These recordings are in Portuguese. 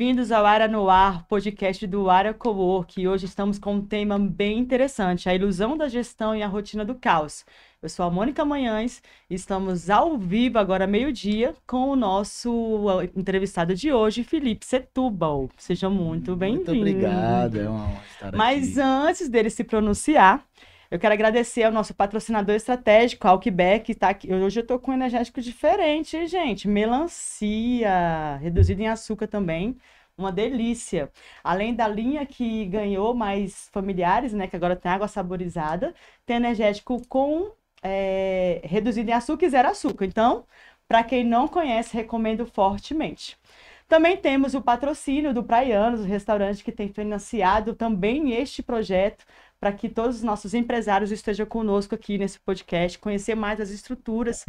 bem-vindos ao Ara no Ar, podcast do Ara Cowork. Hoje estamos com um tema bem interessante, a ilusão da gestão e a rotina do caos. Eu sou a Mônica Manhães e estamos ao vivo agora meio-dia com o nosso entrevistado de hoje, Felipe Setúbal. Seja muito bem-vindo. Muito obrigado, é uma honra estar aqui. Mas antes dele se pronunciar, eu quero agradecer ao nosso patrocinador estratégico, a Alckbeck, que está aqui. Hoje eu estou com um energético diferente, hein, gente? Melancia, reduzido em açúcar também. Uma delícia. Além da linha que ganhou mais familiares, né? Que agora tem água saborizada. Tem energético com reduzido em açúcar e zero açúcar. Então, para quem não conhece, recomendo fortemente. Também temos o patrocínio do Praianos, o restaurante que tem financiado também este projeto, para que todos os nossos empresários estejam conosco aqui nesse podcast, conhecer mais as estruturas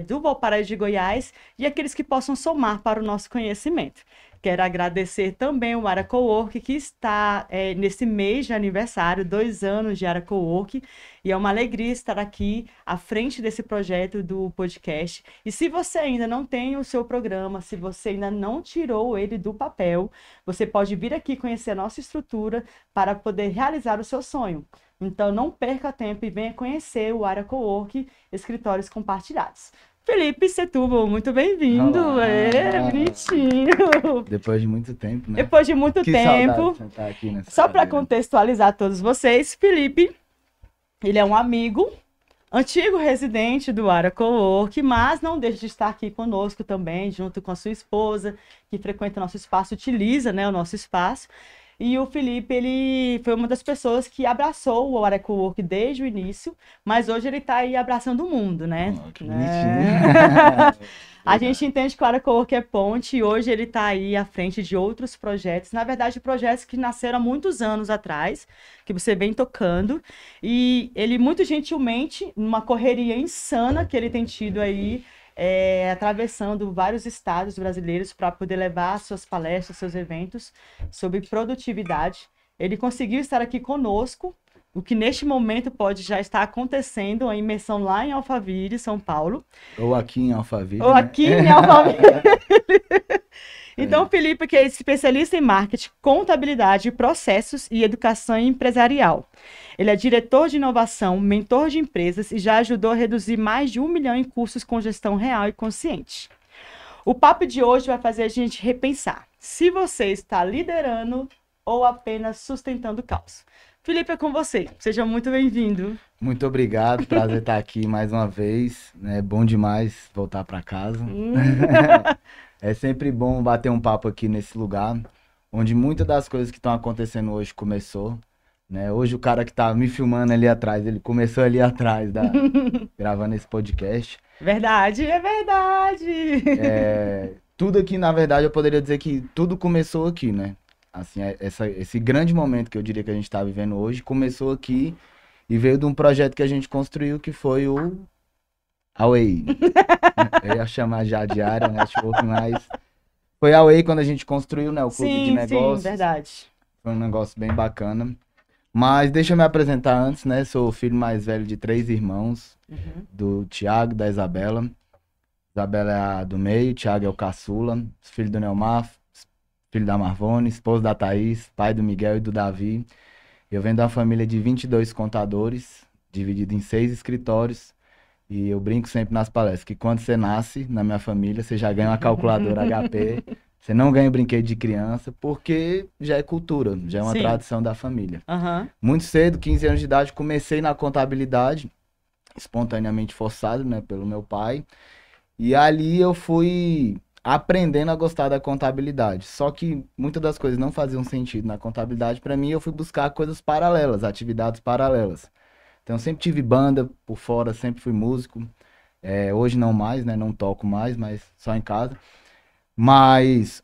do Valparaíso de Goiás e aqueles que possam somar para o nosso conhecimento. Quero agradecer também o Ara Cowork, que está nesse mês de aniversário, 2 anos de Ara Cowork, e é uma alegria estar aqui à frente desse projeto do podcast. E se você ainda não tem o seu programa, se você ainda não tirou ele do papel, você pode vir aqui conhecer a nossa estrutura para poder realizar o seu sonho. Então não perca tempo e venha conhecer o Ara Cowork, escritórios compartilhados. Felipe Setúbal, muito bem-vindo. Bonitinho. Depois de muito tempo, né? Depois de muito tempo. Saudade de sentar aqui nessa Só para cadeira. contextualizar todos vocês, Felipe, ele é um amigo, antigo residente do Ara Cowork, mas não deixa de estar aqui conosco também, junto com a sua esposa, que frequenta o nosso espaço, utiliza, né, o nosso espaço. E o Felipe, ele foi uma das pessoas que abraçou o Ara Cowork desde o início, mas hoje ele está aí abraçando o mundo, né? Oh, que bonitinho. A gente entende que o Ara Cowork é ponte e hoje ele está aí à frente de outros projetos, na verdade projetos que nasceram há muitos anos atrás, que você vem tocando, e ele muito gentilmente, numa correria insana que ele tem tido aí, atravessando vários estados brasileiros para poder levar suas palestras, seus eventos sobre produtividade. Ele conseguiu estar aqui conosco, o que neste momento pode já estar acontecendo, a imersão lá em Alphaville, São Paulo. Ou aqui em Alphaville. Ou aqui em Alphaville. Então, o Felipe, que é especialista em marketing, contabilidade, processos e educação empresarial. Ele é diretor de inovação, mentor de empresas e já ajudou a reduzir mais de 1 milhão em cursos com gestão real e consciente. O papo de hoje vai fazer a gente repensar se você está liderando ou apenas sustentando o caos. Felipe, é com você. Seja muito bem-vindo. Muito obrigado, prazer estar aqui mais uma vez. É bom demais voltar para casa. É sempre bom bater um papo aqui nesse lugar, onde muitas das coisas que estão acontecendo hoje começou. Né? Hoje o cara que tá me filmando ali atrás, ele começou ali atrás, gravando esse podcast. Verdade, é verdade. Tudo aqui, na verdade, eu poderia dizer que tudo começou aqui, né? Assim, esse grande momento que eu diria que a gente tá vivendo hoje, começou aqui e veio de um projeto que a gente construiu, que foi o Away. Eu ia chamar já de área, network, mas foi a Away quando a gente construiu, né, o clube de negócios. Sim, verdade. Foi um negócio bem bacana. Mas deixa eu me apresentar antes, né? Sou o filho mais velho de 3 irmãos, do Thiago e da Isabela. Isabela é a do meio, Thiago é o caçula, filho do Neomar, filho da Marvone, esposo da Thaís, pai do Miguel e do Davi. Eu venho de uma família de 22 contadores, dividido em 6 escritórios. E eu brinco sempre nas palestras que quando você nasce na minha família, você já ganha uma calculadora HP. Você não ganha brinquedo de criança, porque já é cultura, já é uma tradição da família. Muito cedo, 15 anos de idade, comecei na contabilidade, espontaneamente forçado, né, pelo meu pai. E ali eu fui aprendendo a gostar da contabilidade. Só que muitas das coisas não faziam sentido na contabilidade. Para mim, eu fui buscar coisas paralelas, atividades paralelas. Então, eu sempre tive banda por fora, sempre fui músico. Hoje não mais, né, não toco mais, mas só em casa. Mas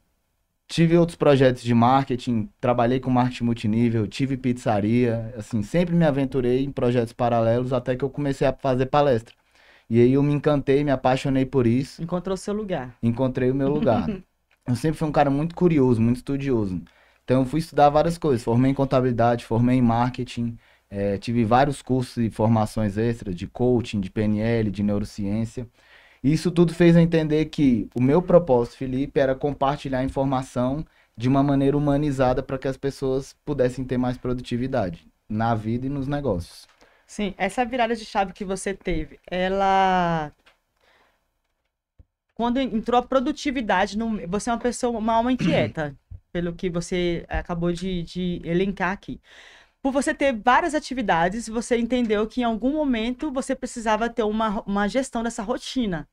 tive outros projetos de marketing, trabalhei com marketing multinível, tive pizzaria, assim, sempre me aventurei em projetos paralelos até que eu comecei a fazer palestra. E aí eu me encantei, me apaixonei por isso. Encontrou seu lugar. Encontrei o meu lugar. Eu sempre fui um cara muito curioso, muito estudioso. Então eu fui estudar várias coisas, formei em contabilidade, formei em marketing, tive vários cursos e formações extras de coaching, de PNL, de neurociência. Isso tudo fez eu entender que o meu propósito, Felipe, era compartilhar informação de uma maneira humanizada para que as pessoas pudessem ter mais produtividade na vida e nos negócios. Sim, essa virada de chave que você teve, ela quando entrou a produtividade, você é uma pessoa, uma alma inquieta, pelo que você acabou de elencar aqui. Por você ter várias atividades, você entendeu que em algum momento você precisava ter uma gestão dessa rotina.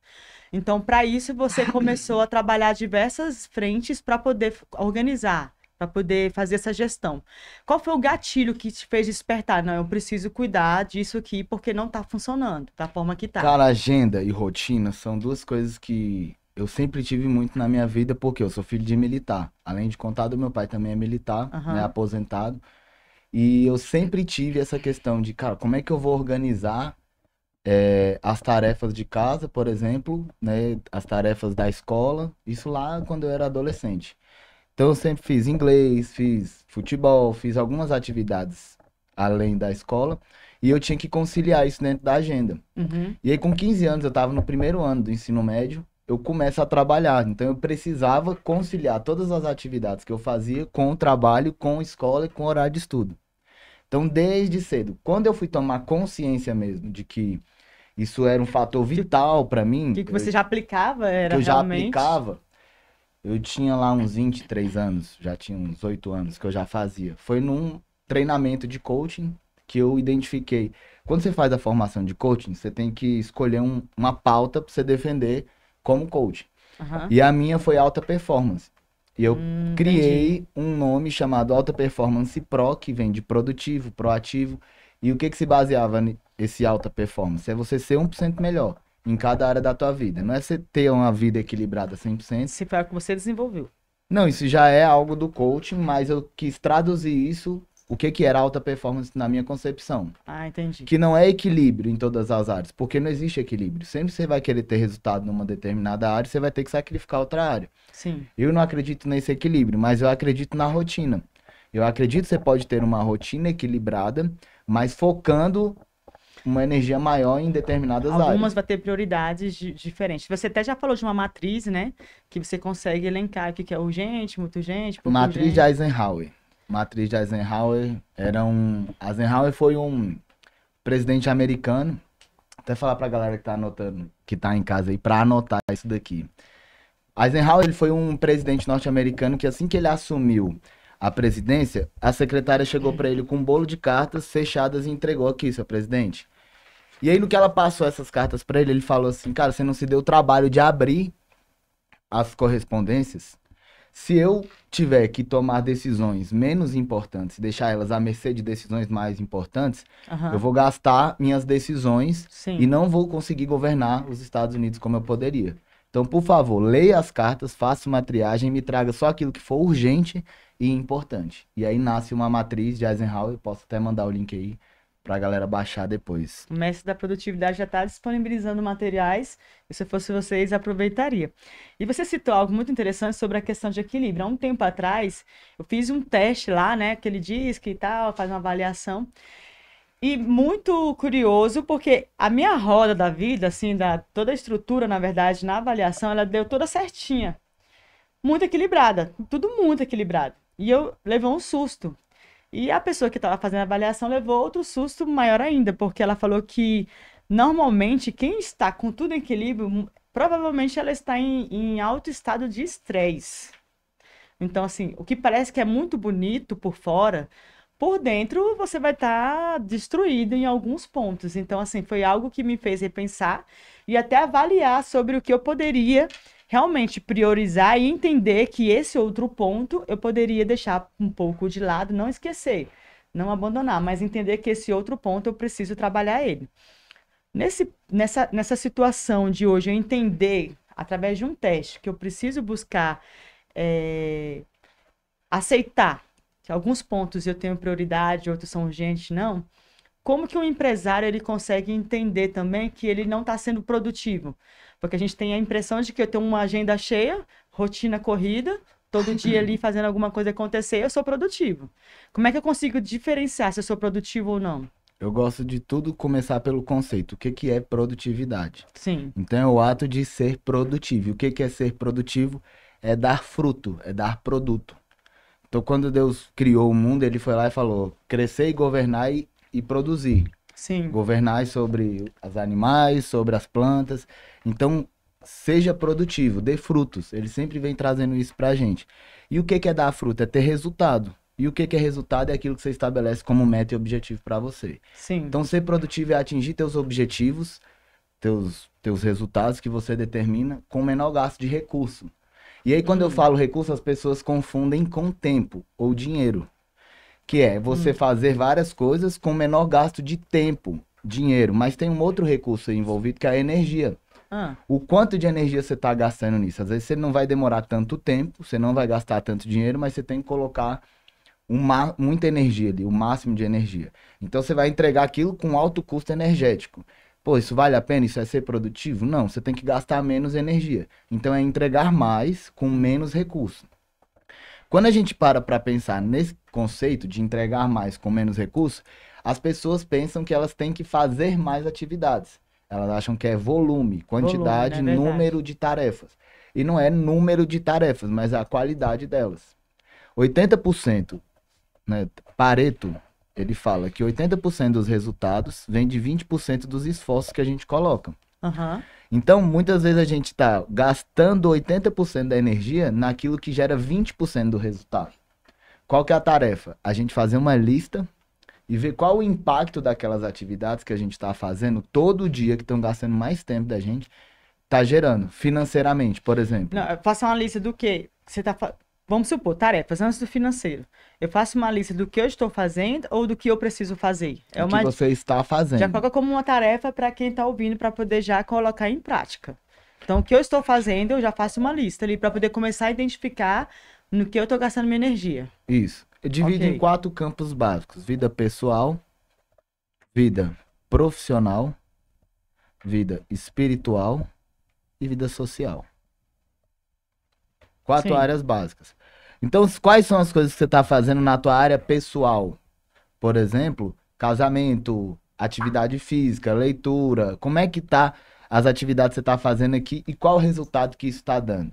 Então, para isso, você começou a trabalhar diversas frentes para poder organizar, para poder fazer essa gestão. Qual foi o gatilho que te fez despertar? Não, eu preciso cuidar disso aqui porque não está funcionando da forma que está. Cara, agenda e rotina são duas coisas que eu sempre tive muito na minha vida, porque eu sou filho de militar. Além de contado, meu pai também é militar, né, aposentado. E eu sempre tive essa questão de, cara, como é que eu vou organizar as tarefas de casa, por exemplo, né, as tarefas da escola, isso lá quando eu era adolescente. Então eu sempre fiz inglês, fiz futebol, fiz algumas atividades além da escola, e eu tinha que conciliar isso dentro da agenda. E aí com 15 anos, eu estava no primeiro ano do ensino médio, eu começo a trabalhar, então eu precisava conciliar todas as atividades que eu fazia com o trabalho, com a escola e com o horário de estudo. Então, desde cedo, quando eu fui tomar consciência mesmo de que isso era um fator vital para mim... Que você já aplicava, era que eu realmente... já aplicava, eu tinha lá uns 23 anos, já tinha uns 8 anos que eu já fazia. Foi num treinamento de coaching que eu identifiquei. Quando você faz a formação de coaching, você tem que escolher uma pauta para você defender como coach. E a minha foi alta performance. E eu criei um nome chamado Alta Performance Pro, que vem de produtivo, proativo. E o que se baseava nesse alta performance? É você ser 1% melhor em cada área da tua vida. Não é você ter uma vida equilibrada 100%. Se foi o que você desenvolveu. Não, isso já é algo do coaching, mas eu quis traduzir isso, o que era alta performance na minha concepção. Ah, entendi. Que não é equilíbrio em todas as áreas, porque não existe equilíbrio. Sempre você vai querer ter resultado numa determinada área, você vai ter que sacrificar outra área. Sim. Eu não acredito nesse equilíbrio, mas eu acredito na rotina. Eu acredito que você pode ter uma rotina equilibrada, mas focando uma energia maior em determinadas áreas. Algumas vai ter prioridades diferentes. Você até já falou de uma matriz, né? Que você consegue elencar o que é urgente, muito urgente, pouco Matriz urgente. de Eisenhower. Matriz de Eisenhower Eisenhower foi um presidente americano. Até falar pra galera que tá anotando, que tá em casa aí, pra anotar isso daqui. Eisenhower, ele foi um presidente norte-americano que assim que ele assumiu a presidência, a secretária chegou pra ele com um bolo de cartas fechadas e entregou aqui, seu presidente. E aí no que ela passou essas cartas pra ele, ele falou assim, cara, você não se deu o trabalho de abrir as correspondências. Se eu tiver que tomar decisões menos importantes, deixar elas à mercê de decisões mais importantes, eu vou gastar minhas decisões e não vou conseguir governar os Estados Unidos como eu poderia. Então, por favor, leia as cartas, faça uma triagem e me traga só aquilo que for urgente e importante. E aí nasce uma matriz de Eisenhower, posso até mandar o link aí pra galera baixar depois. O mestre da produtividade já está disponibilizando materiais, e se eu fosse vocês, aproveitaria. E você citou algo muito interessante sobre a questão de equilíbrio. Há um tempo atrás, eu fiz um teste lá, né, que ele diz que tal, faz uma avaliação, e muito curioso, porque a minha roda da vida, assim, toda a estrutura, na verdade, na avaliação, ela deu toda certinha. Muito equilibrada, tudo muito equilibrado. E eu levei um susto. E a pessoa que estava fazendo a avaliação levou outro susto maior ainda, porque ela falou que normalmente quem está com tudo em equilíbrio, provavelmente ela está em alto estado de estresse. Então, assim, o que parece que é muito bonito por fora, por dentro você vai estar destruído em alguns pontos. Então, assim, foi algo que me fez repensar e até avaliar sobre o que eu poderia realmente priorizar e entender que esse outro ponto eu poderia deixar um pouco de lado, não esquecer, não abandonar, mas entender que esse outro ponto eu preciso trabalhar ele. Nessa situação de hoje, eu entender, através de um teste, que eu preciso buscar aceitar que alguns pontos eu tenho prioridade, outros são urgentes, não. Como que um empresário ele consegue entender também que ele não está sendo produtivo? Porque a gente tem a impressão de que eu tenho uma agenda cheia, rotina corrida, todo dia ali fazendo alguma coisa acontecer, eu sou produtivo. Como é que eu consigo diferenciar se eu sou produtivo ou não? Eu gosto de tudo começar pelo conceito. O que é produtividade? Sim. Então é o ato de ser produtivo. O que é ser produtivo? É dar fruto, é dar produto. Então, quando Deus criou o mundo, ele foi lá e falou: crescer e governar e produzir. Sim. Governar sobre os animais, sobre as plantas. Então, seja produtivo, dê frutos. Ele sempre vem trazendo isso pra gente. E o que é dar fruto? É ter resultado. E o que é resultado? É aquilo que você estabelece como meta e objetivo para você. Sim. Então, ser produtivo é atingir teus objetivos, teus resultados que você determina com menor gasto de recurso. E aí, quando eu falo recurso, as pessoas confundem com tempo ou dinheiro. Que é você fazer várias coisas com menor gasto de tempo, dinheiro. Mas tem um outro recurso aí envolvido, que é a energia. O quanto de energia você está gastando nisso? Às vezes você não vai demorar tanto tempo, você não vai gastar tanto dinheiro, mas você tem que colocar muita energia ali, o máximo de energia. Então você vai entregar aquilo com alto custo energético. Pô, isso vale a pena? Isso é ser produtivo? Não, você tem que gastar menos energia. Então é entregar mais com menos recurso. Quando a gente para pensar nesse conceito de entregar mais com menos recurso, as pessoas pensam que elas têm que fazer mais atividades. Elas acham que é volume, quantidade, número de tarefas. E não é número de tarefas, mas a qualidade delas. 80%, né, Pareto, ele fala que 80% dos resultados vem de 20% dos esforços que a gente coloca. Então, muitas vezes a gente está gastando 80% da energia naquilo que gera 20% do resultado. Qual que é a tarefa? A gente fazer uma lista e ver qual o impacto daquelas atividades que a gente está fazendo todo dia, que estão gastando mais tempo da gente, está gerando financeiramente, por exemplo. Não, faça uma lista do que você está fazendo. Vamos supor, tarefas antes do financeiro. Eu faço uma lista do que eu estou fazendo ou do que eu preciso fazer. O que você está fazendo. Já coloca como uma tarefa para quem está ouvindo, para poder já colocar em prática. Então, o que eu estou fazendo, eu já faço uma lista ali para poder começar a identificar no que eu estou gastando minha energia. Isso. Eu divido em 4 campos básicos: vida pessoal, vida profissional, vida espiritual e vida social. 4 áreas básicas. Então, quais são as coisas que você está fazendo na tua área pessoal? Por exemplo, casamento, atividade física, leitura. Como é que tá as atividades que você está fazendo aqui e qual o resultado que isso está dando?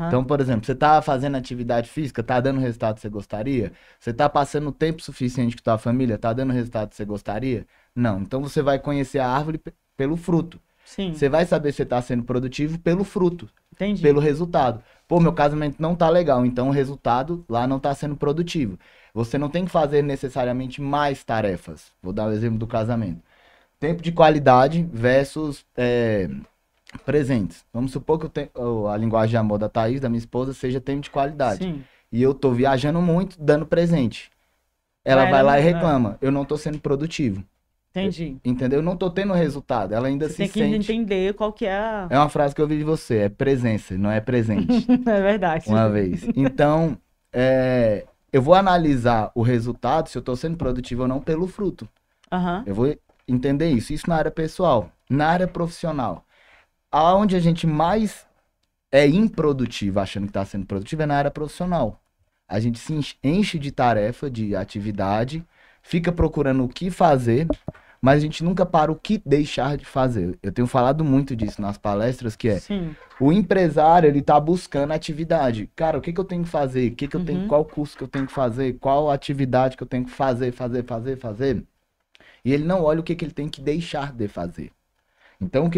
Então, por exemplo, você está fazendo atividade física, está dando o resultado que você gostaria? Você está passando tempo suficiente com tua família, está dando o resultado que você gostaria? Não. Então, você vai conhecer a árvore pelo fruto. Sim. Você vai saber se você está sendo produtivo pelo fruto. Entendi. Pelo resultado. Pô, meu casamento não tá legal, então o resultado lá não tá sendo produtivo. Você não tem que fazer necessariamente mais tarefas. Vou dar o exemplo do casamento. Tempo de qualidade versus presentes. Vamos supor que a linguagem de amor da Thaís, da minha esposa, seja tempo de qualidade. Sim. E eu tô viajando muito, dando presente. Ela vai lá e reclama. Eu não tô sendo produtivo. Entendi. Entendeu? Eu não tô tendo resultado. Ela ainda Você se tem que sente... entender qual que é a... É uma frase que eu ouvi de você. É presença, não é presente. É verdade. Uma vez. Então, eu vou analisar o resultado, se eu tô sendo produtivo ou não, pelo fruto. Eu vou entender isso. Isso na área pessoal. Na área profissional. Aonde a gente mais é improdutivo, achando que tá sendo produtivo, é na área profissional. A gente se enche de tarefa, de atividade, fica procurando o que fazer, mas a gente nunca para o que deixar de fazer. Eu tenho falado muito disso nas palestras, que o empresário, ele tá buscando atividade. Cara, o que eu tenho que fazer? O que eu tenho, qual curso que eu tenho que fazer? Qual atividade que eu tenho que fazer? E ele não olha o que ele tem que deixar de fazer. Então,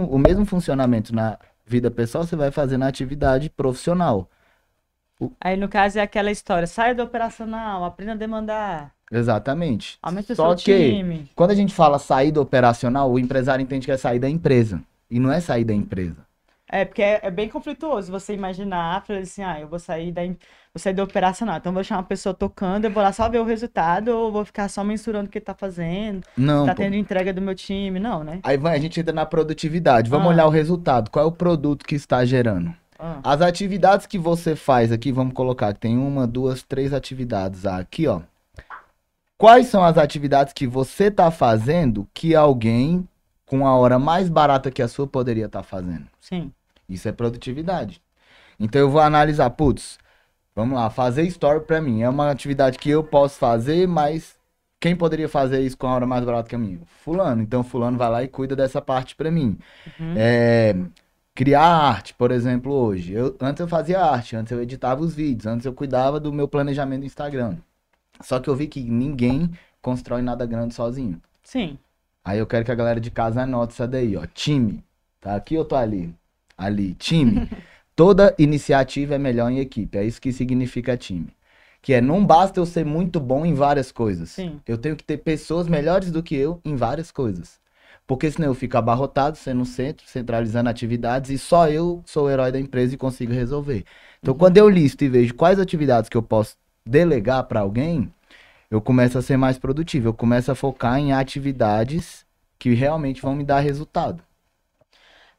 o mesmo funcionamento na vida pessoal, você vai fazer na atividade profissional. Aí, no caso, é aquela história, saia do operacional, aprenda a demandar. Exatamente. Aumenta o seu time. Quando a gente fala sair do operacional, o empresário entende que é sair da empresa. E não é sair da empresa. Porque é bem conflituoso você imaginar, falar assim, eu vou sair do operacional. Então, eu vou deixar uma pessoa tocando, eu vou lá só ver o resultado, ou vou ficar só mensurando o que ele tá fazendo, não, tá tendo entrega do meu time, não, né? Aí a gente entra na produtividade. Vamos olhar o resultado. Qual é o produto que está gerando? As atividades que você faz aqui, vamos colocar que tem 1, 2, 3 atividades aqui, ó. Quais são as atividades que você tá fazendo que alguém com a hora mais barata que a sua poderia estar fazendo? Sim. Isso é produtividade. Então eu vou analisar, vamos lá, fazer story pra mim. É uma atividade que eu posso fazer, mas quem poderia fazer isso com a hora mais barata que a minha? Fulano. Então fulano vai lá e cuida dessa parte pra mim. Criar arte, por exemplo, hoje. Antes eu fazia arte, antes eu editava os vídeos, antes eu cuidava do meu planejamento do Instagram. Só que eu vi que ninguém constrói nada grande sozinho. Sim. Aí eu quero que a galera de casa anote isso daí, ó. Time. Tá aqui ou tô ali? Ali. Time. Toda iniciativa é melhor em equipe. É isso que significa time. Que é, não basta eu ser muito bom em várias coisas. Sim. Eu tenho que ter pessoas melhores do que eu em várias coisas. Porque senão eu fico abarrotado, sendo o centro, centralizando atividades, e só eu sou o herói da empresa e consigo resolver. Então, quando eu listo e vejo quais atividades que eu posso delegar para alguém, eu começo a ser mais produtivo. Eu começo a focar em atividades que realmente vão me dar resultado.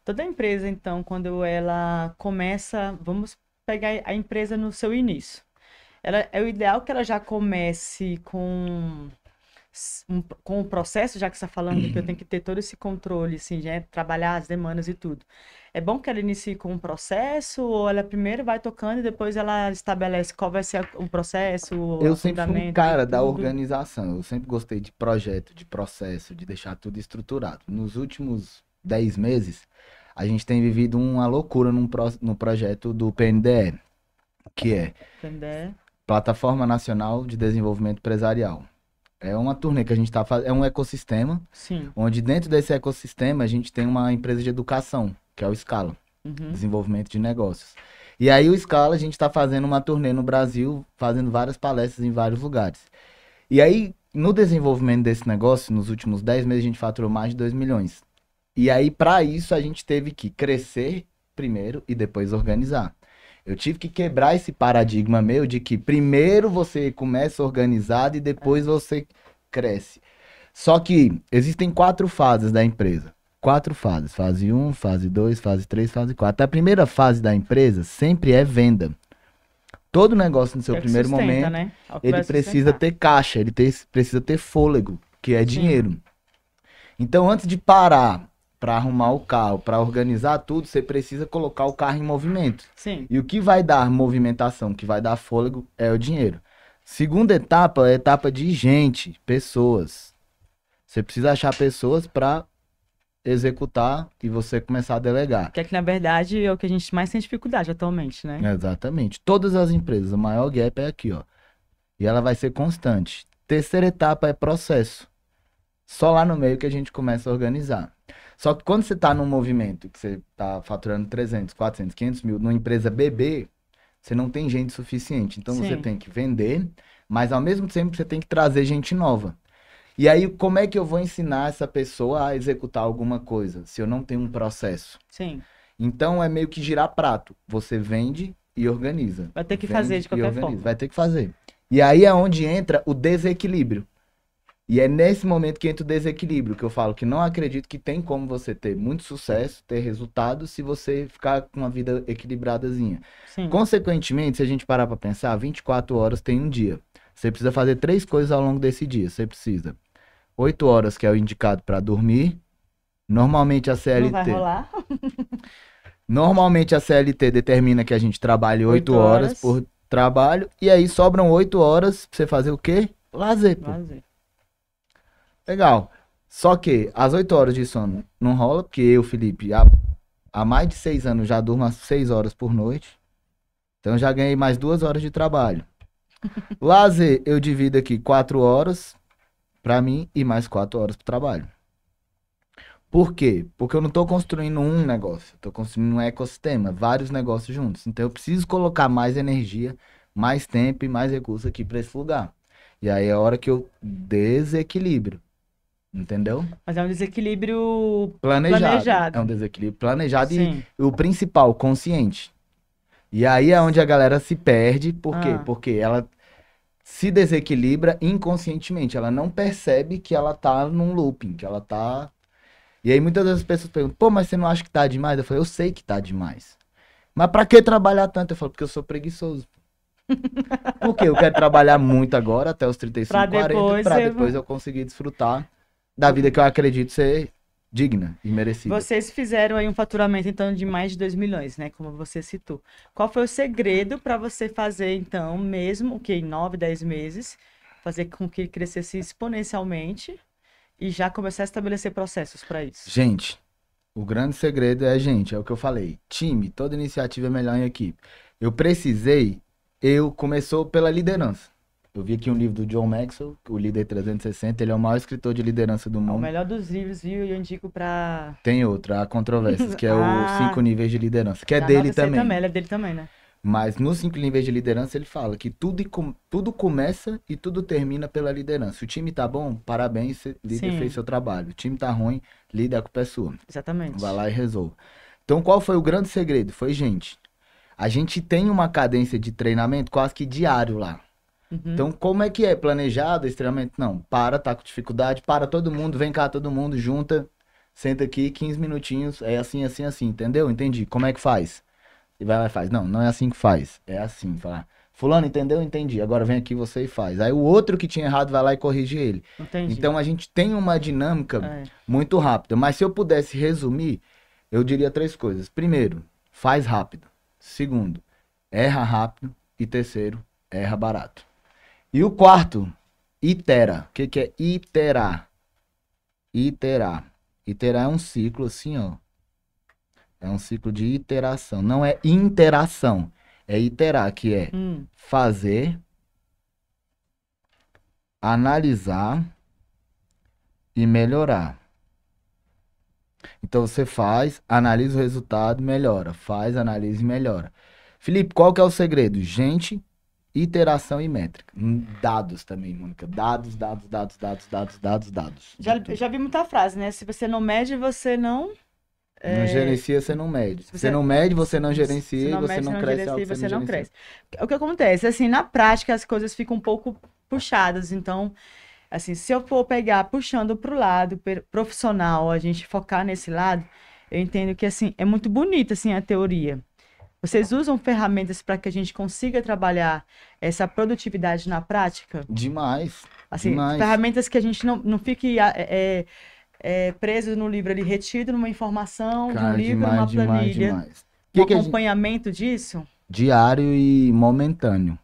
Toda empresa, então, quando ela começa, vamos pegar a empresa no seu início. É o ideal que ela já comece com o processo, já que você está falando que eu tenho que ter todo esse controle, assim, já trabalhar as demandas e tudo. É bom que ela inicie com um processo, ou ela primeiro vai tocando e depois ela estabelece qual vai ser o processo, Eu o sempre fui um fundamento cara e da tudo. organização. Eu sempre gostei de projeto, de processo, de deixar tudo estruturado. Nos últimos 10 meses, a gente tem vivido uma loucura no projeto do PNDE, que é Entender? Plataforma Nacional de Desenvolvimento Empresarial. É uma turnê que a gente está fazendo, é um ecossistema, Sim. onde dentro desse ecossistema a gente tem uma empresa de educação, que é o Scala, Uhum. desenvolvimento de negócios. E aí o Scala, a gente está fazendo uma turnê no Brasil, fazendo várias palestras em vários lugares. E aí, no desenvolvimento desse negócio, nos últimos 10 meses, a gente faturou mais de 2 milhões. E aí, para isso, a gente teve que crescer primeiro e depois organizar. Eu tive que quebrar esse paradigma meu de que primeiro você começa organizado e depois você cresce. Só que existem 4 fases da empresa. 4 fases. Fase 1, fase 2, fase 3, fase 4. A primeira fase da empresa sempre é venda. Todo negócio no seu É o que primeiro sustenta, momento, né? É o que ele vai precisa sustentar. ter caixa, precisa ter fôlego, que é Sim. dinheiro. Então, antes de parar para arrumar o carro, para organizar tudo, você precisa colocar o carro em movimento. Sim. E o que vai dar movimentação, que vai dar fôlego, é o dinheiro. Segunda etapa é a etapa de gente, pessoas. Você precisa achar pessoas para executar e você começar a delegar. Que é que, na verdade, é o que a gente mais tem dificuldade atualmente, né? Exatamente. Todas as empresas, o maior gap é aqui, ó. E ela vai ser constante. Terceira etapa é processo. Só lá no meio que a gente começa a organizar. Só que quando você está num movimento que você está faturando 300, 400, 500 mil numa empresa bebê, você não tem gente suficiente. Então você Sim. tem que vender, mas ao mesmo tempo você tem que trazer gente nova. E aí, como é que eu vou ensinar essa pessoa a executar alguma coisa, se eu não tenho um processo? Sim. Então é meio que girar prato. Você vende e organiza. Vai ter que Vende fazer de e qualquer organiza. forma. Vai ter que fazer. E aí é onde entra o desequilíbrio. E é nesse momento que entra o desequilíbrio, que eu falo que não acredito que tem como você ter muito sucesso, ter resultado, se você ficar com uma vida equilibradazinha. Sim. Consequentemente, se a gente parar para pensar, 24 horas tem um dia. Você precisa fazer 3 coisas ao longo desse dia. Você precisa 8 horas, que é o indicado para dormir. Normalmente a Não vai CLT. rolar. Normalmente a CLT determina que a gente trabalhe 8 8 horas horas. por trabalho. E aí sobram 8 horas pra você fazer o quê? Lazer, pô. Fazer. Legal. Só que as 8 horas de sono não rola, porque eu, Felipe, há mais de 6 anos já durmo às 6 horas por noite. Então eu já ganhei mais 2 horas de trabalho. Lazer, eu divido aqui 4 horas pra mim e mais 4 horas pro trabalho. Por quê? Porque eu não tô construindo um negócio, eu tô construindo um ecossistema, vários negócios juntos. Então eu preciso colocar mais energia, mais tempo e mais recursos aqui pra esse lugar. E aí é a hora que eu desequilibro. Entendeu? Mas é um desequilíbrio Planejado. planejado. É um desequilíbrio planejado Sim. e o principal, consciente. E aí é onde a galera se perde. Por quê? Ah. Porque ela se desequilibra inconscientemente. Ela não percebe que ela tá num looping, que ela tá. E aí muitas das pessoas perguntam, pô, mas você não acha que tá demais? Eu falei, eu sei que tá demais. Mas pra que trabalhar tanto? Eu falo, porque eu sou preguiçoso. Porque eu quero trabalhar muito agora, até os 35, Pra 40, depois pra você- depois eu conseguir desfrutar da vida que eu acredito ser digna e merecida. Vocês fizeram aí um faturamento, então, de mais de 2 milhões, né? Como você citou. Qual foi o segredo para você fazer, então, mesmo que em 9, 10 meses, fazer com que crescesse exponencialmente e já começar a estabelecer processos para isso? Gente, O grande segredo é, gente, é o que eu falei. Time, toda iniciativa é melhor em equipe. Começou pela liderança. Eu vi aqui um livro do John Maxwell, o Líder 360, ele é o maior escritor de liderança do É o mundo. melhor dos livros, viu? E eu indico pra... Tem outra, Há Controvérsias, que é o 5 níveis de liderança, que é Da dele nota C também. Ele é dele também, né? Mas nos 5 níveis de liderança ele fala que tudo começa e tudo termina pela liderança. Se o time tá bom, parabéns, líder Sim. fez seu trabalho. O time tá ruim, líder, a culpa é sua. Exatamente. Vai lá e resolve. Então qual foi o grande segredo? Foi, gente, a gente tem uma cadência de treinamento quase que diário lá. Então como é que é? Planejado esse treinamento? Não, tá com dificuldade, para todo mundo, vem cá todo mundo, junta, senta aqui, 15 minutinhos, é assim, assim, assim, entendeu? Entendi. Como é que faz? E vai lá e faz. Não, não é assim que faz. É assim. Fala, fulano, entendeu? Entendi. Agora vem aqui você e faz. Aí o outro que tinha errado vai lá e corrige ele. Entendi. Então a gente tem uma dinâmica muito rápida. Mas se eu pudesse resumir, eu diria 3 coisas. Primeiro, faz rápido. Segundo, erra rápido. E terceiro, erra barato. E o quarto, itera. O que é iterar? Iterar. Iterar é um ciclo assim, ó. É um ciclo de iteração. Não é interação. É iterar, que é fazer, analisar e melhorar. Então você faz, analisa o resultado, melhora. Faz, analisa e melhora. Felipe, qual que é o segredo? Gente, iteração e métrica. Dados também, Mônica. Dados. Já vi muita frase, né? Se você não mede, você não... Não gerencia, você não mede. Se você não mede, você não gerencia e você não cresce algo que você não cresce. O que acontece? Assim, na prática, as coisas ficam um pouco puxadas. Então, assim, se eu for pegar puxando para o lado profissional, a gente focar nesse lado, eu entendo que, assim, é muito bonita, assim, a teoria. Vocês usam ferramentas para que a gente consiga trabalhar essa produtividade na prática? Demais. Assim, demais. Ferramentas que a gente não fique... preso no livro ali, retido numa informação, de um livro, numa planilha. Um acompanhamento disso? Diário e momentâneo.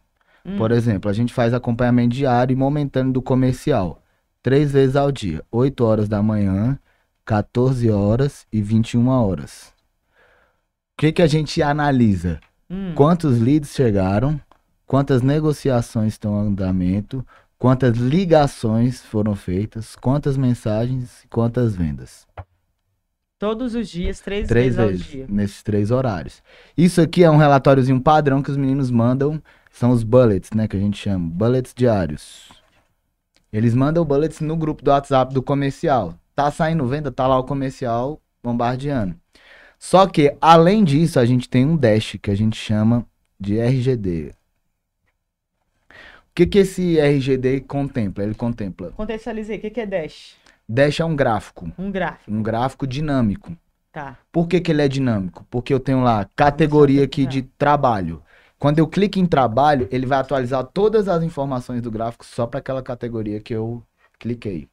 Por exemplo, a gente faz acompanhamento diário e momentâneo do comercial. 3 vezes ao dia. 8 horas da manhã, 14 horas e 21 horas. O que a gente analisa? Quantos leads chegaram, quantas negociações estão em andamento, quantas ligações foram feitas, quantas mensagens, quantas vendas. Todos os dias, 3 vezes ao dia. Nesses 3 horários. Isso aqui é um relatóriozinho padrão que os meninos mandam, são os bullets, né, que a gente chama, bullets diários. Eles mandam bullets no grupo do WhatsApp do comercial. Tá saindo venda, tá lá o comercial bombardeando. Só que, além disso, a gente tem um dash que a gente chama de RGD. O que esse RGD contempla? Ele contempla... Contextualizei, o que é Dash? Dash é um gráfico. Um gráfico. Um gráfico dinâmico. Tá. Por que ele é dinâmico? Porque eu tenho lá categoria aqui de trabalho. Quando eu clico em trabalho, ele vai atualizar todas as informações do gráfico só para aquela categoria que eu cliquei.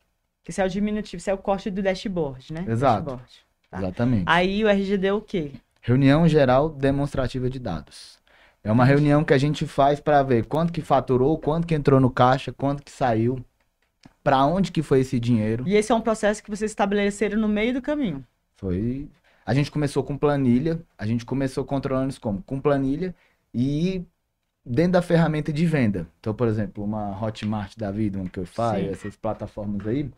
Esse é o diminutivo, esse é o corte do dashboard, né? Exato. Dashboard. Tá. Exatamente. Aí o RGD é o quê? Reunião Geral Demonstrativa de Dados. É uma reunião que a gente faz para ver quanto que faturou, quanto que entrou no caixa, quanto que saiu, para onde que foi esse dinheiro. E esse é um processo que vocês estabeleceram no meio do caminho. Foi. A gente começou com planilha, a gente começou controlando isso como? Com planilha e dentro da ferramenta de venda. Então, por exemplo, uma Hotmart da vida, uma que eu faço, essas plataformas aí,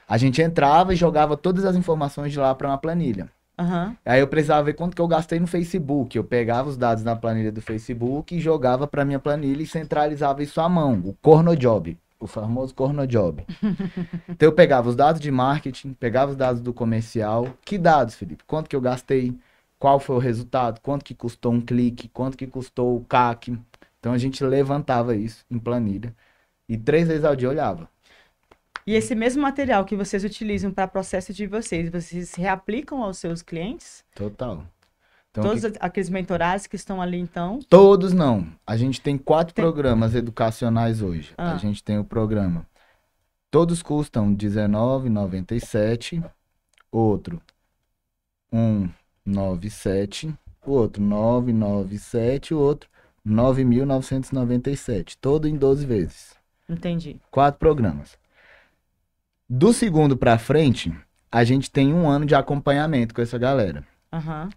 a gente entrava e jogava todas as informações de lá para uma planilha. Aí eu precisava ver quanto que eu gastei no Facebook. Eu pegava os dados na planilha do Facebook e jogava para minha planilha e centralizava isso à mão. O Cornojob, o famoso Cornojob. Então eu pegava os dados de marketing, pegava os dados do comercial. Que dados, Felipe? Quanto que eu gastei? Qual foi o resultado? Quanto que custou um clique? Quanto que custou o CAC? Então a gente levantava isso em planilha e 3 vezes ao dia olhava. E esse mesmo material que vocês utilizam para o processo de vocês reaplicam aos seus clientes? Total. Então, todos aqueles mentorados que estão ali, então? Todos não. A gente tem 4 programas educacionais hoje. A gente tem o programa. Todos custam R$19,97. Outro, 197. O outro, 997. O outro, 9.997. Todo em 12 vezes. Entendi. 4 programas. Do segundo para frente, a gente tem 1 ano de acompanhamento com essa galera. Aham.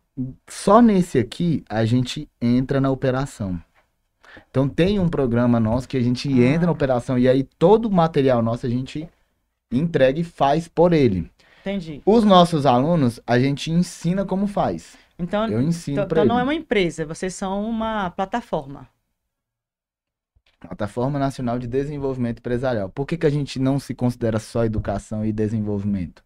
Só nesse aqui, a gente entra na operação. Então tem um programa nosso que a gente entra na operação e aí todo o material nosso a gente entrega e faz por ele. Entendi. Os nossos alunos, a gente ensina como faz. Então, Eu ensino então pra não é ele. uma empresa, vocês são uma plataforma. Plataforma Nacional de Desenvolvimento Empresarial. Por que que a gente não se considera só educação e desenvolvimento?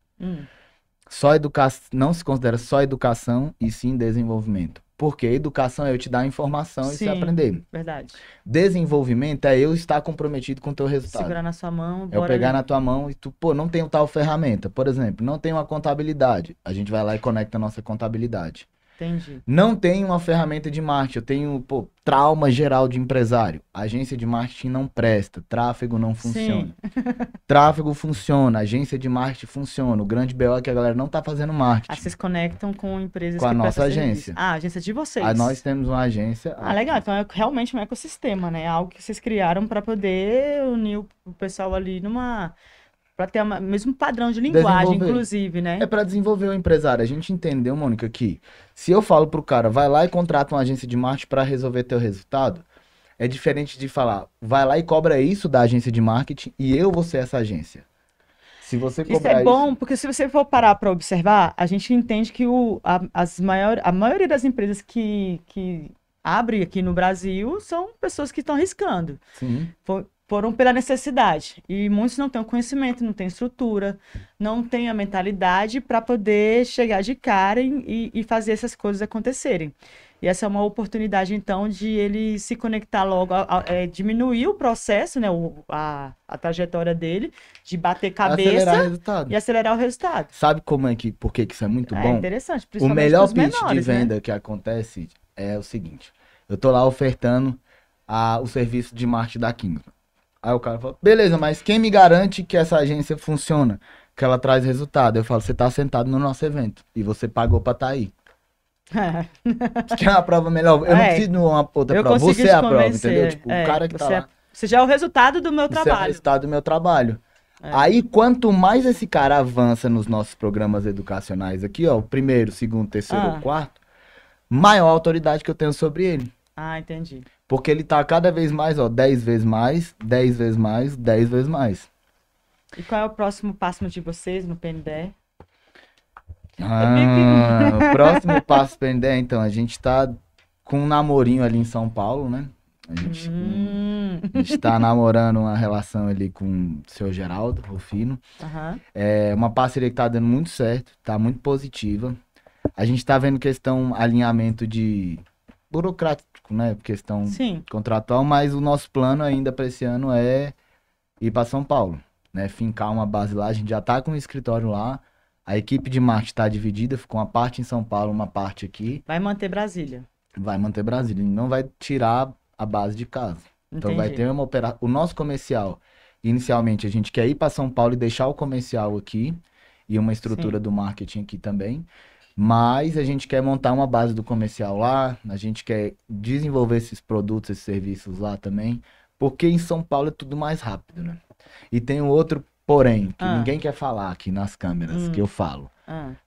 Só educação, não se considera só educação e sim desenvolvimento. Porque educação é eu te dar informação e você Sim, aprender. verdade. Desenvolvimento é eu estar comprometido com o teu resultado. Segurar na sua mão, É eu bora pegar ali. na tua mão e tu, pô, não tem tal ferramenta. Por exemplo, não tem uma contabilidade. A gente vai lá e conecta a nossa contabilidade. Entendi. Não tem uma ferramenta de marketing. Eu tenho, pô, trauma geral de empresário. Agência de marketing não presta. Tráfego não funciona. Sim. Tráfego funciona. Agência de marketing funciona. O grande BO é que a galera não tá fazendo Aí marketing. vocês conectam com empresas Com a que nossa prestam agência. serviço. Ah, a agência de vocês. Aí nós temos uma agência. Ah, legal. Então é realmente um ecossistema, né? Algo que vocês criaram para poder unir o pessoal ali numa... Para ter o mesmo padrão de linguagem, Desenvolver. inclusive, né? É para desenvolver o empresário. A gente entendeu, Mônica, que se eu falo pro cara, vai lá e contrata uma agência de marketing para resolver teu resultado, é diferente de falar, vai lá e cobra isso da agência de marketing e eu vou ser essa agência. Se você Isso cobrar é bom, porque se você for parar para observar, a gente entende que a maioria das empresas que abre aqui no Brasil são pessoas que estão arriscando. Sim. Foram pela necessidade. E muitos não têm o conhecimento, não têm estrutura, não têm a mentalidade para poder chegar de cara e fazer essas coisas acontecerem. E essa é uma oportunidade, então, de ele se conectar logo, diminuir o processo, né, a trajetória dele, de bater cabeça Acelerar o resultado. e acelerar o resultado. Sabe como é que, por que que isso é muito É bom? interessante, O principalmente melhor pros pitch de menores, né? venda que acontece é o seguinte. Eu tô lá ofertando o serviço de marketing da Kingsman. Aí o cara fala, beleza, mas quem me garante que essa agência funciona? Que ela traz resultado? Eu falo, você tá sentado no nosso evento e você pagou pra estar aí. Você quer uma prova melhor? Eu não preciso de uma outra Eu prova. consigo Você te é a prova, convencer, entendeu? Tipo, o cara que tá lá. Você já é o resultado do meu Isso é o trabalho. resultado do meu trabalho. É. Aí, quanto mais esse cara avança nos nossos programas educacionais aqui, ó, o primeiro, segundo, terceiro, quarto, maior autoridade que eu tenho sobre ele. Ah, entendi. Porque ele tá cada vez mais, ó, 10 vezes mais, 10 vezes mais, 10 vezes mais. E qual é o próximo passo de vocês no PNDE? O próximo passo pra ideia, então, a gente tá com um namorinho ali em São Paulo, né? A gente tá namorando uma relação ali com o seu Geraldo Rufino. É uma parceria que tá dando muito certo, tá muito positiva. A gente tá vendo questão alinhamento de burocrático, né? Questão contratual, mas o nosso plano ainda para esse ano é ir para São Paulo, né? Fincar uma base lá, a gente já tá com um escritório lá. A equipe de marketing tá dividida, ficou uma parte em São Paulo, uma parte aqui. Vai manter Brasília. Vai manter Brasília, não vai tirar a base de casa. Então vai ter uma operação. O nosso comercial, inicialmente, a gente quer ir para São Paulo e deixar o comercial aqui e uma estrutura do marketing aqui também. Mas a gente quer montar uma base do comercial lá, a gente quer desenvolver esses produtos, esses serviços lá também, porque em São Paulo é tudo mais rápido, né? E tem um outro porém, que ninguém quer falar aqui nas câmeras, que eu falo.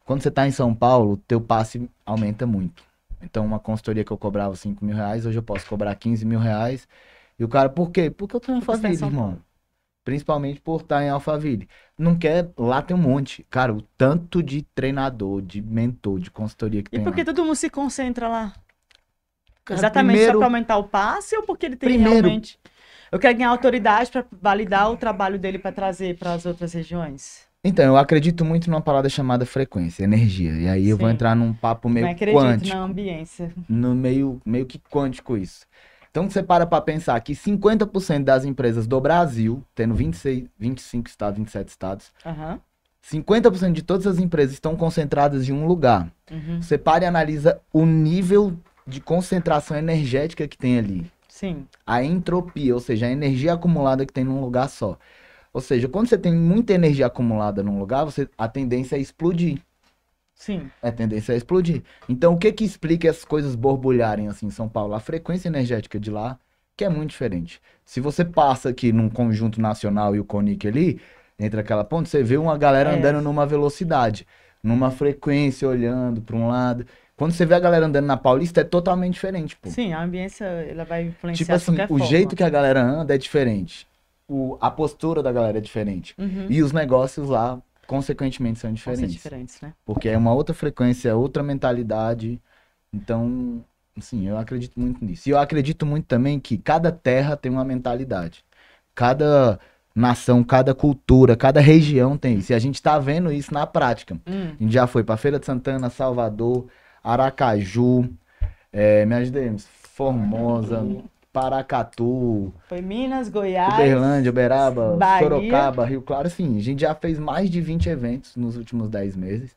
Quando você tá em São Paulo, o teu passe aumenta muito. Então, uma consultoria que eu cobrava 5 mil reais, hoje eu posso cobrar 15 mil reais. E o cara, por quê? Porque eu tô em Alphaville, irmão. Principalmente por estar em Alphaville. Não quer, lá tem um monte. Cara, o tanto de treinador, de mentor, de consultoria que tem lá. E por que todo mundo se concentra lá? Cara, Exatamente só para aumentar o passe ou porque ele tem realmente... Eu quero ganhar autoridade para validar o trabalho dele para trazer para as outras regiões? Então, eu acredito muito numa palavra chamada frequência, energia. E aí eu vou entrar num papo meio quântico. Não acredito na ambiência. No meio que quântico isso. Então, você para pensar que 50% das empresas do Brasil, tendo 25 estados, 27 estados, 50% de todas as empresas estão concentradas em um lugar. Você para e analisa o nível de concentração energética que tem ali. Sim. A entropia, ou seja, a energia acumulada que tem num lugar só. Ou seja, quando você tem muita energia acumulada num lugar, a tendência é explodir. Sim. A tendência é explodir. Então, o que que explica essas coisas borbulharem assim em São Paulo? A frequência energética de lá, que é muito diferente. Se você passa aqui num conjunto nacional e o Conic ali, entre aquela ponte, você vê uma galera andando numa velocidade, numa frequência, olhando para um lado. Quando você vê a galera andando na Paulista, é totalmente diferente, pô. Sim, a ambiência, ela vai influenciar Tipo assim, de qualquer o forma. jeito que a galera anda é diferente. A postura da galera é diferente. E os negócios lá, consequentemente, são Vão diferentes. ser diferentes, né? Porque é uma outra frequência, outra mentalidade. Então, assim, eu acredito muito nisso. E eu acredito muito também que cada terra tem uma mentalidade. Cada nação, cada cultura, cada região tem isso. E a gente tá vendo isso na prática. A gente já foi pra Feira de Santana, Salvador, Aracaju, me ajudei, Formosa, Paracatu, Foi Minas, Goiás, Uberlândia, Uberaba, Bahia. Sorocaba, Rio Claro. Assim, a gente já fez mais de 20 eventos nos últimos 10 meses.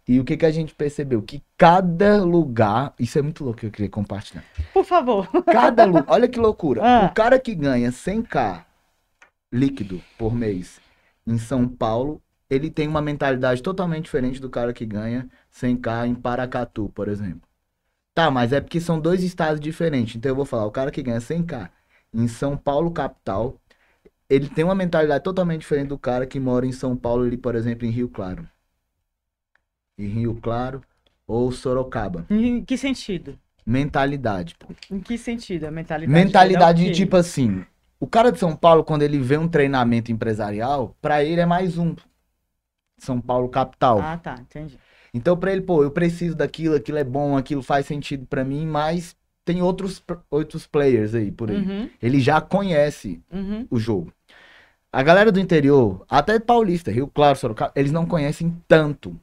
E o que que a gente percebeu? Que cada lugar... Isso é muito louco que eu queria compartilhar. Por favor. Cada lugar... Olha que loucura. Ah. O cara que ganha 100k líquido por mês em São Paulo, ele tem uma mentalidade totalmente diferente do cara que ganha 100k em Paracatu, por exemplo. Tá, mas é porque são dois estados diferentes. Então eu vou falar, o cara que ganha 100k em São Paulo, capital, ele tem uma mentalidade totalmente diferente do cara que mora em São Paulo, ali, por exemplo, em Rio Claro. Em Rio Claro ou Sorocaba. Em que sentido? Mentalidade, pô. Em que sentido a mentalidade? Mentalidade dele é o de quê? tipo assim, o cara de São Paulo, quando ele vê um treinamento empresarial, pra ele é mais um. São Paulo capital. Ah, tá, entendi. Então pra ele, pô, eu preciso daquilo, aquilo é bom, aquilo faz sentido pra mim, mas tem outros players aí por aí. Ele já conhece o jogo. A galera do interior, até paulista, Rio Claro, Sorocaba, eles não conhecem tanto.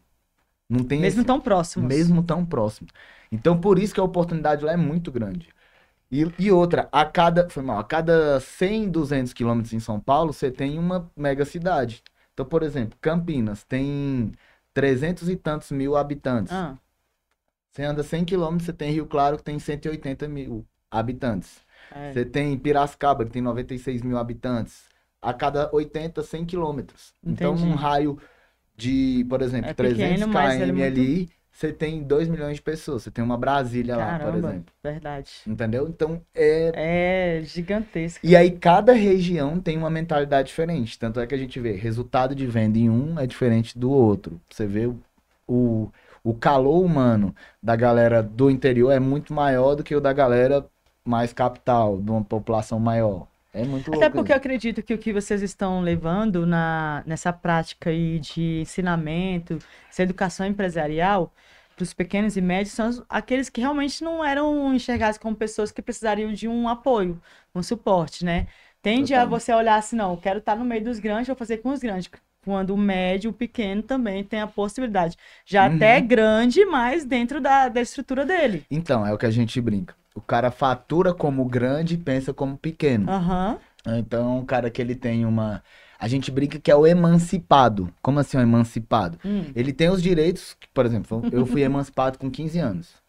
Não tem Mesmo tão próximos. Mesmo tão próximo. Então por isso que a oportunidade lá é muito grande. E outra, a cada 100, 200 quilômetros em São Paulo, você tem uma mega cidade. Então, por exemplo, Campinas tem 300 e tantos mil habitantes. Você anda 100 quilômetros, você tem Rio Claro, que tem 180 mil habitantes. Você tem Piracicaba, que tem 96 mil habitantes. A cada 80, 100 quilômetros. Então, num raio de, por exemplo, 300 km ali, você tem 2 milhões de pessoas. Você tem uma Brasília lá, por exemplo. Verdade. Entendeu? Então, é gigantesco. E aí, cada região tem uma mentalidade diferente. Tanto é que a gente vê, resultado de venda em um é diferente do outro. Você vê o calor humano da galera do interior é muito maior do que o da galera mais capital, de uma população maior. É muito louco. Até porque eu acredito que o que vocês estão levando nessa prática aí de ensinamento, essa educação empresarial para os pequenos e médios, são aqueles que realmente não eram enxergados como pessoas que precisariam de um apoio, um suporte, né? Tende a você olhar assim, não, eu quero estar no meio dos grandes, vou fazer com os grandes. Quando o médio, o pequeno também tem a possibilidade. Já até grande, mas dentro da estrutura dele. Então, é o que a gente brinca. O cara fatura como grande e pensa como pequeno. Então, um cara que ele tem uma... A gente brinca que é o emancipado. Como assim o emancipado? Ele tem os direitos... Por exemplo, eu fui emancipado com 15 anos.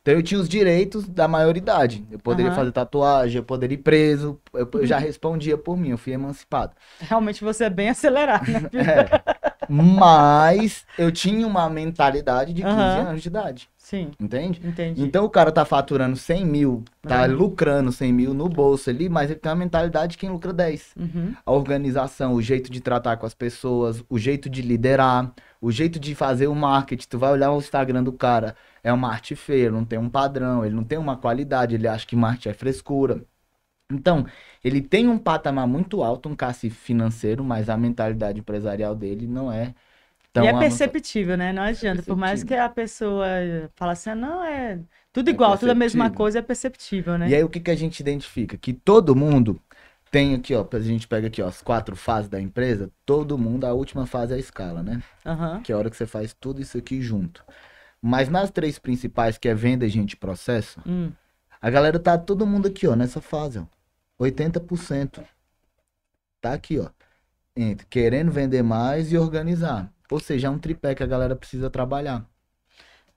Então, eu tinha os direitos da maioridade. Eu poderia fazer tatuagem, eu poderia ir preso. Eu já respondia por mim, eu fui emancipado. Realmente você é bem acelerado, né? Mas eu tinha uma mentalidade de 15 anos de idade. Sim. Entende? Entendi. Então o cara tá faturando 100 mil, tá lucrando 100 mil no bolso ali, mas ele tem uma mentalidade de quem lucra 10. A organização, o jeito de tratar com as pessoas, o jeito de liderar, o jeito de fazer o marketing. Tu vai olhar o Instagram do cara, é uma arte feia, não tem um padrão, ele não tem uma qualidade, ele acha que marketing é frescura. Então, ele tem um patamar muito alto, um cacife financeiro, mas a mentalidade empresarial dele não é tão e é perceptível, né? Não adianta. Por mais que a pessoa fale assim, não, é tudo igual, tudo a mesma coisa, é perceptível, né? E aí, o que que a gente identifica? Que todo mundo tem aqui, ó, a gente pega aqui, ó, as 4 fases da empresa, todo mundo, a última fase é a escala, né? Que é a hora que você faz tudo isso aqui junto. Mas nas 3 principais, que é venda, gente e processo, a galera tá todo mundo aqui, ó, nessa fase, ó. 80%. Tá aqui, ó. Entre querendo vender mais e organizar. Ou seja, é um tripé que a galera precisa trabalhar.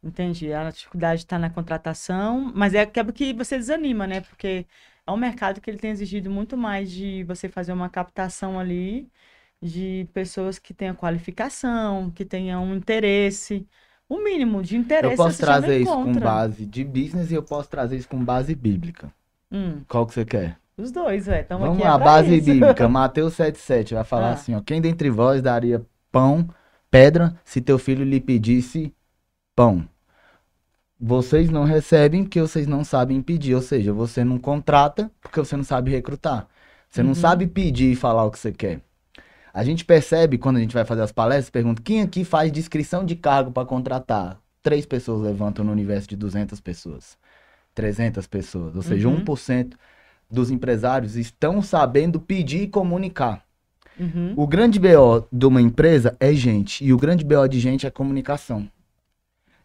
Entendi. A dificuldade está na contratação, mas acaba que você desanima, né? Porque é um mercado que ele tem exigido muito mais de você fazer uma captação ali de pessoas que tenham qualificação, que tenham um interesse. O mínimo de interesse eu posso você já não trazer isso encontra. com base de business e eu posso trazer isso com base bíblica. Qual que você quer? Os dois, velho. Estamos Vamos aqui lá, pra base isso. bíblica, Mateus 7,7 vai falar Ah. assim, ó, quem dentre vós daria pão, pedra, se teu filho lhe pedisse pão? Vocês não recebem porque vocês não sabem pedir, ou seja, você não contrata porque você não sabe recrutar. Você não sabe pedir e falar o que você quer. A gente percebe quando a gente vai fazer as palestras, pergunta, quem aqui faz descrição de cargo para contratar? 3 pessoas levantam no universo de 200 pessoas, 300 pessoas, ou seja, 1% dos empresários estão sabendo pedir e comunicar. O grande BO de uma empresa é gente, e o grande BO de gente é comunicação.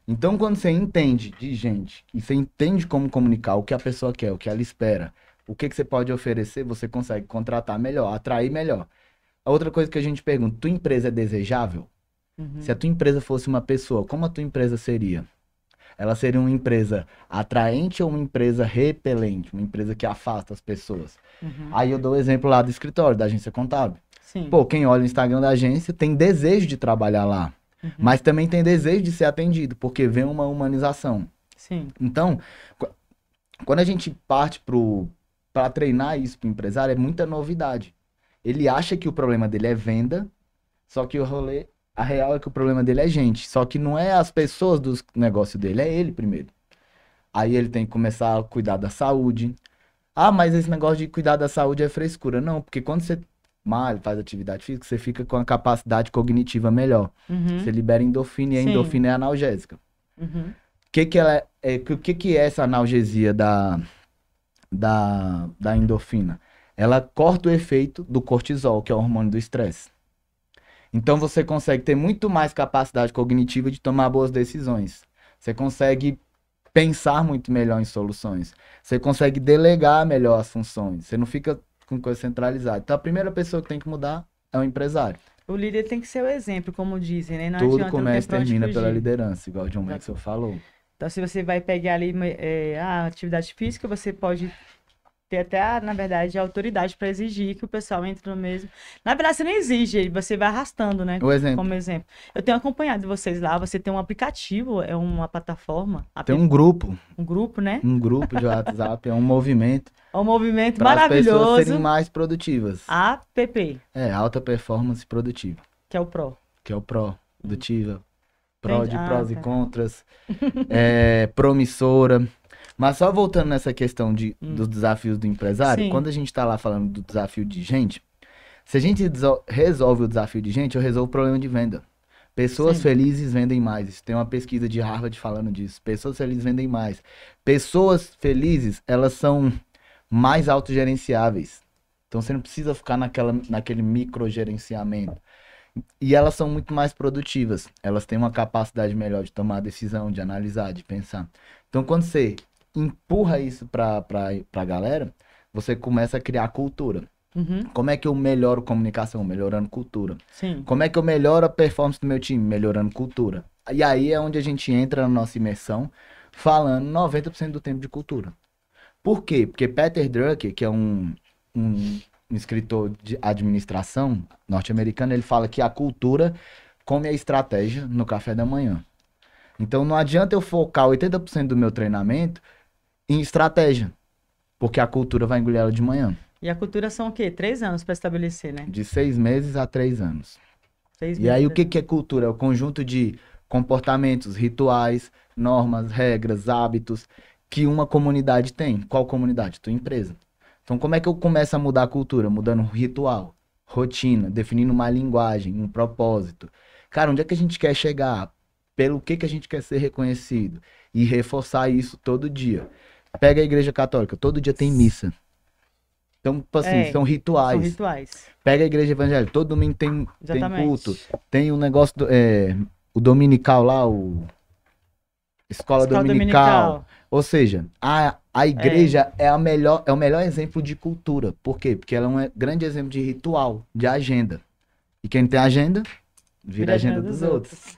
Então, quando você entende de gente, e você entende como comunicar, o que a pessoa quer, o que ela espera, o que você pode oferecer, você consegue contratar melhor, atrair melhor. A outra coisa que a gente pergunta, tua empresa é desejável? Se a tua empresa fosse uma pessoa, como a tua empresa seria? Ela seria uma empresa atraente ou uma empresa repelente? Uma empresa que afasta as pessoas? Aí eu dou o exemplo lá do escritório, da agência contábil. Sim. Pô, quem olha o Instagram da agência tem desejo de trabalhar lá. Mas também tem desejo de ser atendido, porque vem uma humanização. Sim. Então, quando a gente parte para treinar isso pro empresário, é muita novidade. Ele acha que o problema dele é venda, só que a real é que o problema dele é gente. Só que não é as pessoas do negócio dele, é ele primeiro. Aí ele tem que começar a cuidar da saúde. Ah, mas esse negócio de cuidar da saúde é frescura. Não, porque quando você malha, faz atividade física, você fica com a capacidade cognitiva melhor. Você libera endorfina e a Sim. endorfina é analgésica. O que que é essa analgesia da endorfina? Ela corta o efeito do cortisol, que é o hormônio do estresse. Então você consegue ter muito mais capacidade cognitiva de tomar boas decisões. Você consegue pensar muito melhor em soluções. Você consegue delegar melhor as funções. Você não fica com coisa centralizada. Então a primeira pessoa que tem que mudar é o empresário. O líder tem que ser o exemplo, como dizem, né? Não Tudo adianta, não começa e tem pra onde termina pela fugir. liderança, igual o John Maxwell falou. Então, se você vai pegar ali a atividade física, você pode ter até, na verdade, a autoridade para exigir que o pessoal entre no mesmo. Na verdade, você não exige, você vai arrastando, né? O exemplo. Como exemplo. Eu tenho acompanhado vocês lá, você tem um aplicativo, é uma plataforma, Tem um grupo. um grupo, né? Um grupo de WhatsApp, é um movimento. É um movimento Para as pessoas maravilhoso. serem mais produtivas. APP, É, alta performance produtiva. que é o PRO. Que é o pró, produtiva. Pró de Entendi. prós e Tá. contras. Promissora. Mas só voltando nessa questão dos desafios do empresário, Sim. quando a gente tá lá falando do desafio de gente, se a gente resolve o desafio de gente, eu resolvo o problema de venda. Pessoas Sim. felizes vendem mais. Tem uma pesquisa de Harvard falando disso. Pessoas felizes vendem mais. Pessoas felizes, elas são mais autogerenciáveis. Então você não precisa ficar naquele microgerenciamento. E elas são muito mais produtivas. Elas têm uma capacidade melhor de tomar decisão, de analisar, de pensar. Então quando você empurra isso pra galera, você começa a criar cultura. Como é que eu melhoro comunicação? Melhorando cultura. Sim. Como é que eu melhoro a performance do meu time? Melhorando cultura. E aí é onde a gente entra na nossa imersão, falando 90% do tempo de cultura. Por quê? Porque Peter Drucker, que é um escritor de administração norte-americano, ele fala que a cultura come a estratégia no café da manhã. Então não adianta eu focar 80% do meu treinamento em estratégia, porque a cultura vai engolir ela de manhã. E a cultura são o quê? 3 anos para estabelecer, né? De 6 meses a 3 anos. 6 E aí meses. o que é cultura? É o conjunto de comportamentos, rituais, normas, regras, hábitos que uma comunidade tem. Qual comunidade? Tua empresa. Então como é que eu começo a mudar a cultura? Mudando ritual, rotina, definindo uma linguagem, um propósito. Cara, onde é que a gente quer chegar? Pelo que a gente quer ser reconhecido? E reforçar isso todo dia. Pega a igreja católica, todo dia tem missa. Então, tipo assim, são rituais. São rituais. Pega a igreja evangélica, todo domingo tem Exatamente. culto. Tem um negócio, o dominical lá, escola dominical. Ou seja, a igreja é o melhor exemplo de cultura. Por quê? Porque ela é um grande exemplo de ritual, de agenda. E quem tem agenda, vira a agenda dos outros.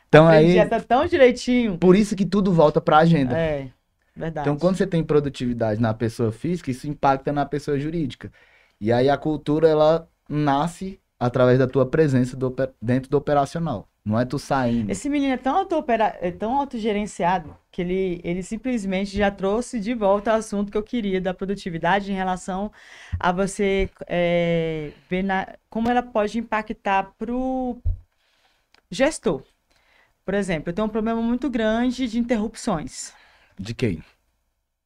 Então aí, Tá tão direitinho. por isso que tudo volta pra agenda. É, verdade. Então, quando você tem produtividade na pessoa física, isso impacta na pessoa jurídica. E aí a cultura, ela nasce através da tua presença dentro do operacional. Não é tu saindo. Esse menino é tão autogerenciado que ele simplesmente já trouxe de volta o assunto que eu queria da produtividade em relação a você ver como ela pode impactar para o gestor. Por exemplo, eu tenho um problema muito grande de interrupções. De quem?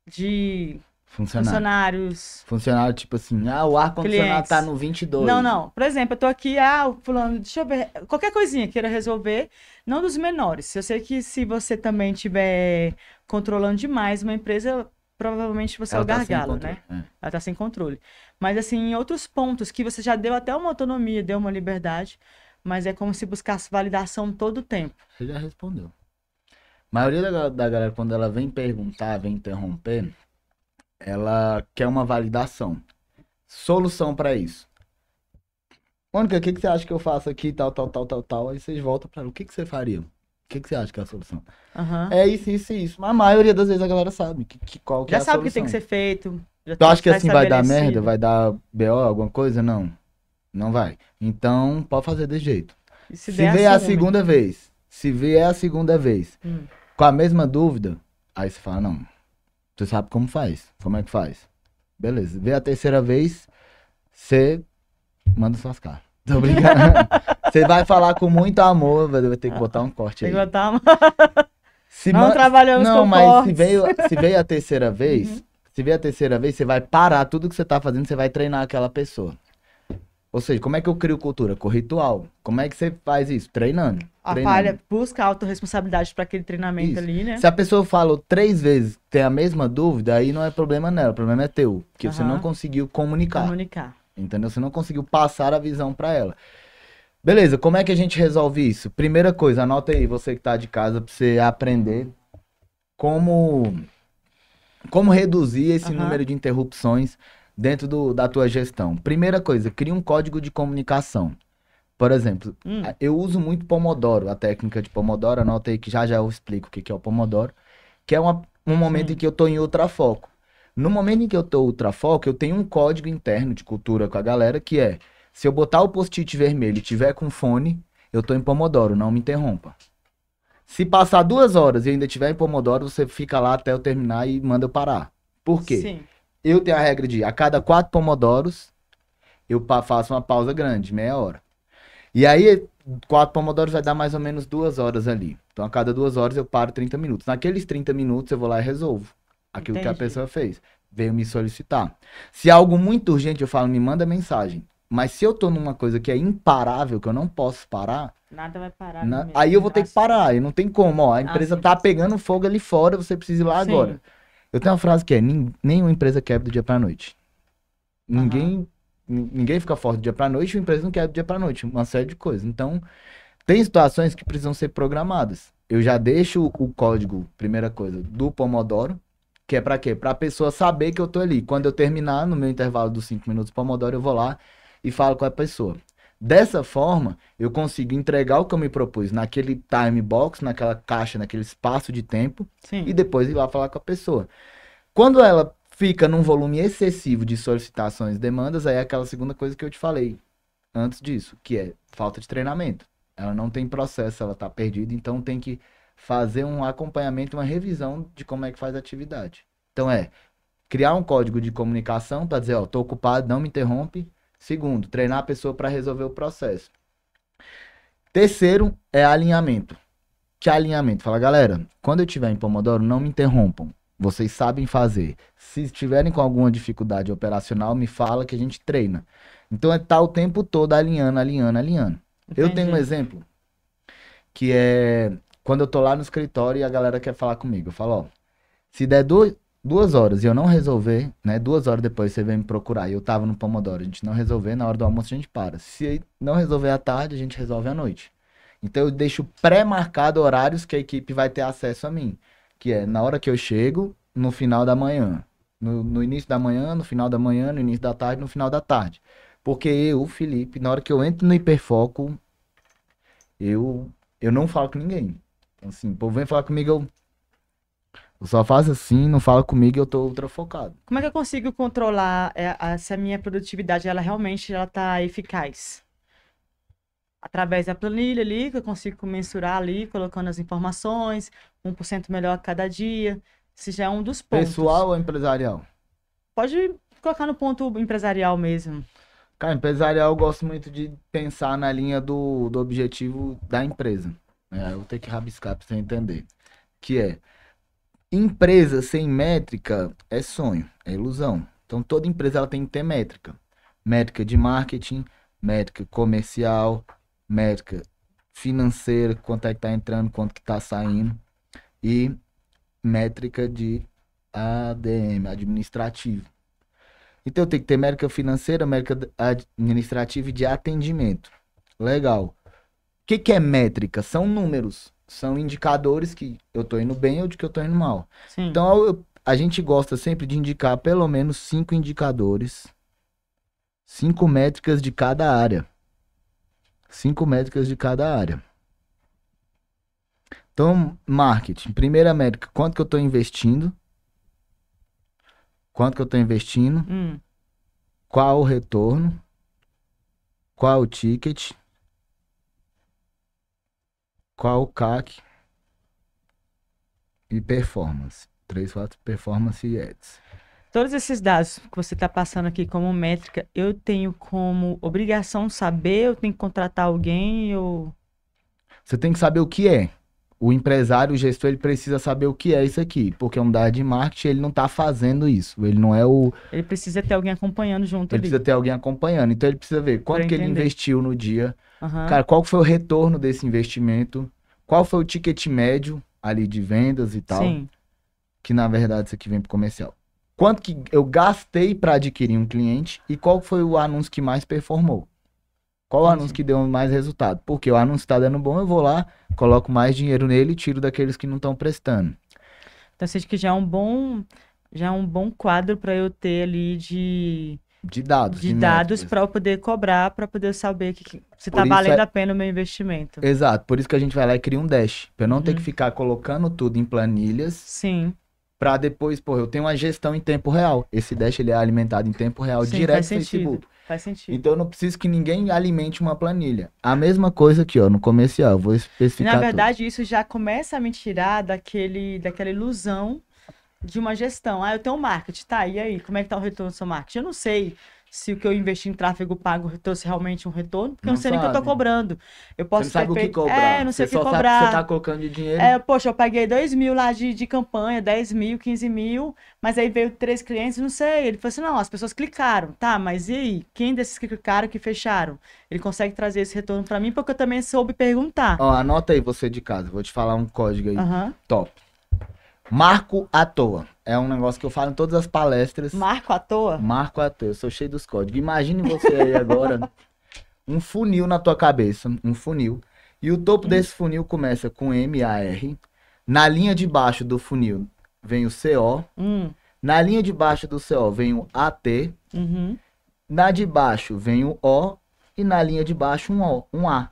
De Funcionário. funcionários. Funcionário, tipo assim, o ar-condicionado Clientes. tá no 22. Não. Por exemplo, eu tô aqui, fulano, deixa eu ver, qualquer coisinha queira resolver, não dos menores. Eu sei que se você também estiver controlando demais uma empresa, provavelmente você é o gargalo, né? Ela tá sem controle. Mas assim, em outros pontos que você já deu até uma autonomia, deu uma liberdade, mas é como se buscasse validação todo o tempo. Você já respondeu. A maioria da galera, quando ela vem perguntar, vem interromper, ela quer uma validação. Solução pra isso. Mônica, o que você acha que eu faço aqui, tal. Aí vocês voltam pra ela. O que você faria? O que você acha que é a solução? É isso. Mas a maioria das vezes a galera sabe qual que é a solução. Já sabe o que tem que ser feito. Tu acha que assim vai dar merda? Vai dar BO, alguma coisa? Não. Não vai. Então, pode fazer desse jeito. Se vier a segunda vez, com a mesma dúvida, aí você fala, não, você sabe como faz, como é que faz. Beleza. Vê a terceira vez, você manda suas caras. Tô brincando. Você vai falar com muito amor, vai ter que botar um corte aí. Tem que botar amor. Não trabalhamos com mas se veio a terceira vez, você vai parar tudo que você tá fazendo, você vai treinar aquela pessoa. Ou seja, como é que eu crio cultura? Com ritual. Como é que você faz isso? Treinando. Falha, busca autorresponsabilidade para aquele treinamento ali, né? Se a pessoa falou 3 vezes, tem a mesma dúvida, aí não é problema nela, o problema é teu. Porque você não conseguiu comunicar. Entendeu? Você não conseguiu passar a visão para ela. Beleza, como é que a gente resolve isso? Primeira coisa, anota aí, você que tá de casa, pra você aprender como reduzir esse número de interrupções dentro da tua gestão. Primeira coisa, cria um código de comunicação. Por exemplo, eu uso muito Pomodoro, a técnica de Pomodoro, anota aí que já eu explico o que é o Pomodoro, que é um momento em que eu tô em ultrafoco. No momento em que eu tô ultrafoco, eu tenho um código interno de cultura com a galera, que é, se eu botar o post-it vermelho e tiver com fone, eu tô em Pomodoro, não me interrompa. Se passar 2 horas e ainda tiver em Pomodoro, você fica lá até eu terminar e manda eu parar. Por quê? Sim. Eu tenho a regra de, a cada 4 pomodoros, eu faço uma pausa grande, meia hora. E aí, 4 pomodoros vai dar mais ou menos 2 horas ali. Então, a cada 2 horas eu paro 30 minutos. Naqueles 30 minutos, eu vou lá e resolvo aquilo que a pessoa fez. Veio me solicitar. Se é algo muito urgente, eu falo, me manda mensagem. Mas se eu tô numa coisa que é imparável, que eu não posso parar... Nada vai parar. Aí eu vou ter que parar, e não tem como. A empresa tá pegando fogo ali fora, você precisa ir lá agora. Eu tenho uma frase que é, nenhuma empresa quebra do dia pra noite. Ninguém fica forte do dia pra noite, a empresa não quebra do dia pra noite. Uma série de coisas. Então, tem situações que precisam ser programadas. Eu já deixo o código, primeira coisa, do Pomodoro, que é pra quê? Pra pessoa saber que eu tô ali. Quando eu terminar, no meu intervalo dos 5 minutos Pomodoro, eu vou lá e falo com a pessoa. Dessa forma, eu consigo entregar o que eu me propus naquele time box, naquela caixa, naquele espaço de tempo, e depois ir lá falar com a pessoa. Quando ela fica num volume excessivo de solicitações e demandas, aí é aquela segunda coisa que eu te falei antes disso, que é falta de treinamento. Ela não tem processo, ela tá perdida, então tem que fazer um acompanhamento, uma revisão de como é que faz a atividade. Então criar um código de comunicação para dizer, tô ocupado, não me interrompe. Segundo, treinar a pessoa para resolver o processo. Terceiro é alinhamento. Que alinhamento? Fala, galera, quando eu estiver em Pomodoro, não me interrompam. Vocês sabem fazer. Se estiverem com alguma dificuldade operacional, me fala que a gente treina. Então tá o tempo todo alinhando. Entendi. Eu tenho um exemplo, que é quando eu tô lá no escritório e a galera quer falar comigo. Eu falo, se der 2 horas e eu não resolver, né? 2 horas depois você vem me procurar. E eu tava no Pomodoro, a gente não resolver, na hora do almoço a gente para. Se não resolver à tarde, a gente resolve à noite. Então eu deixo pré-marcado horários que a equipe vai ter acesso a mim. Que é na hora que eu chego, no final da manhã. No início da manhã, no final da manhã, no início da tarde, no final da tarde. Porque eu, Felipe, na hora que eu entro no hiperfoco, eu não falo com ninguém. Então, assim, o povo vem falar comigo, eu só faço assim, não fala comigo e eu tô ultra focado. Como é que eu consigo controlar se a minha produtividade ela realmente tá eficaz? através da planilha ali, que eu consigo mensurar ali, colocando as informações, 1% melhor a cada dia. Esse já é um dos pontos. Pessoal ou empresarial? Pode colocar no ponto empresarial mesmo. Cara, empresarial eu gosto muito de pensar na linha do objetivo da empresa. Eu vou ter que rabiscar pra você entender. Que é, empresa sem métrica é sonho, é ilusão. Então toda empresa ela tem que ter métrica. Métrica de marketing, métrica comercial, métrica financeira, quanto é que tá entrando, quanto que tá saindo. E métrica de ADM, administrativo. Então eu tenho que ter métrica financeira, métrica administrativa e de atendimento. Legal. O que é métrica? São números. São indicadores que eu tô indo bem ou de que eu tô indo mal. Sim. Então a gente gosta sempre de indicar pelo menos 5 indicadores. 5 métricas de cada área. 5 métricas de cada área. Então, marketing. Primeira métrica, quanto que eu tô investindo? Quanto que eu tô investindo? Qual o retorno? Qual o ticket? Qual o CAC? E performance. 3, 4, performance e ads. Todos esses dados que você está passando aqui como métrica, eu tenho como obrigação saber, eu tenho que contratar alguém, ou... Você tem que saber o que é. O empresário, o gestor, ele precisa saber o que é isso aqui. Porque um dado de marketing, ele não tá fazendo isso. Ele não é o... Ele precisa ter alguém acompanhando junto Ele ali. precisa ter alguém acompanhando. Então ele precisa ver quanto que ele investiu no dia. Cara, qual foi o retorno desse investimento? Qual foi o ticket médio ali de vendas e tal. Sim. Que na verdade isso aqui vem pro comercial. Quanto que eu gastei para adquirir um cliente e qual foi o anúncio que mais performou? Qual o anúncio que deu mais resultado? Porque o anúncio está dando bom, eu vou lá, coloco mais dinheiro nele e tiro daqueles que não estão prestando. Então, acho que já é um bom quadro para eu ter ali de dados. De dados para eu poder cobrar, para poder saber se está valendo a pena o meu investimento. Exato, por isso que a gente vai lá e cria um dash. Para eu não ter que ficar colocando tudo em planilhas. Sim. Para depois, eu tenho uma gestão em tempo real. Esse dash ele é alimentado em tempo real. Sim, direto no Facebook. Faz sentido. Então eu não preciso que ninguém alimente uma planilha. A mesma coisa aqui, ó, no comercial. Eu vou especificar. Na verdade, isso já começa a me tirar daquela ilusão de uma gestão. Eu tenho um marketing, tá? E aí, como é que tá o retorno do seu marketing? Eu não sei se o que eu investi em tráfego pago trouxe realmente um retorno, porque eu não sei nem o que eu tô cobrando. Eu posso você não sabe o que cobrar. não sei o que cobrar. Sabe que você tá colocando de dinheiro. Poxa, eu paguei 2 mil lá de campanha, 10 mil, 15 mil, mas aí veio 3 clientes, não sei. Ele falou assim, não, as pessoas clicaram, tá, mas e aí? Quem desses que clicaram, que fecharam? Ele consegue trazer esse retorno pra mim, porque eu também soube perguntar. Ó, anota aí você de casa, vou te falar um código aí. Top. Marco à toa. É um negócio que eu falo em todas as palestras. Marco à toa? Marco à toa. Eu sou cheio dos códigos. Imagine você aí agora, um funil na tua cabeça. Um funil. E o topo desse funil começa com MAR. Na linha de baixo do funil vem o CO. Na linha de baixo do CO vem o AT. Na de baixo vem o O. E na linha de baixo um O, um A.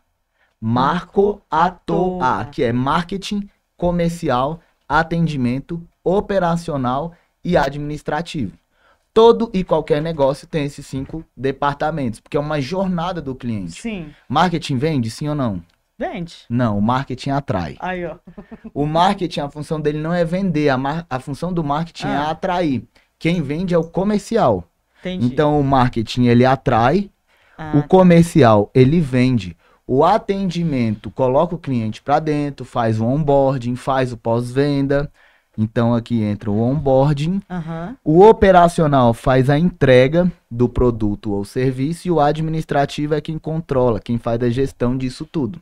Marco à toa. Que é marketing comercial, atendimento, operacional e administrativo. Todo e qualquer negócio tem esses 5 departamentos, porque é uma jornada do cliente. Sim. Marketing vende, sim ou não? Vende. Não, o marketing atrai. Aí, ó. O marketing, a função dele não é vender, a função do marketing é atrair. Quem vende é o comercial. Entendi. Então o marketing ele atrai, o comercial ele vende. O atendimento coloca o cliente para dentro, faz o onboarding, faz o pós-venda. Então aqui entra o onboarding. O operacional faz a entrega do produto ou serviço e o administrativo é quem controla, quem faz a gestão disso tudo.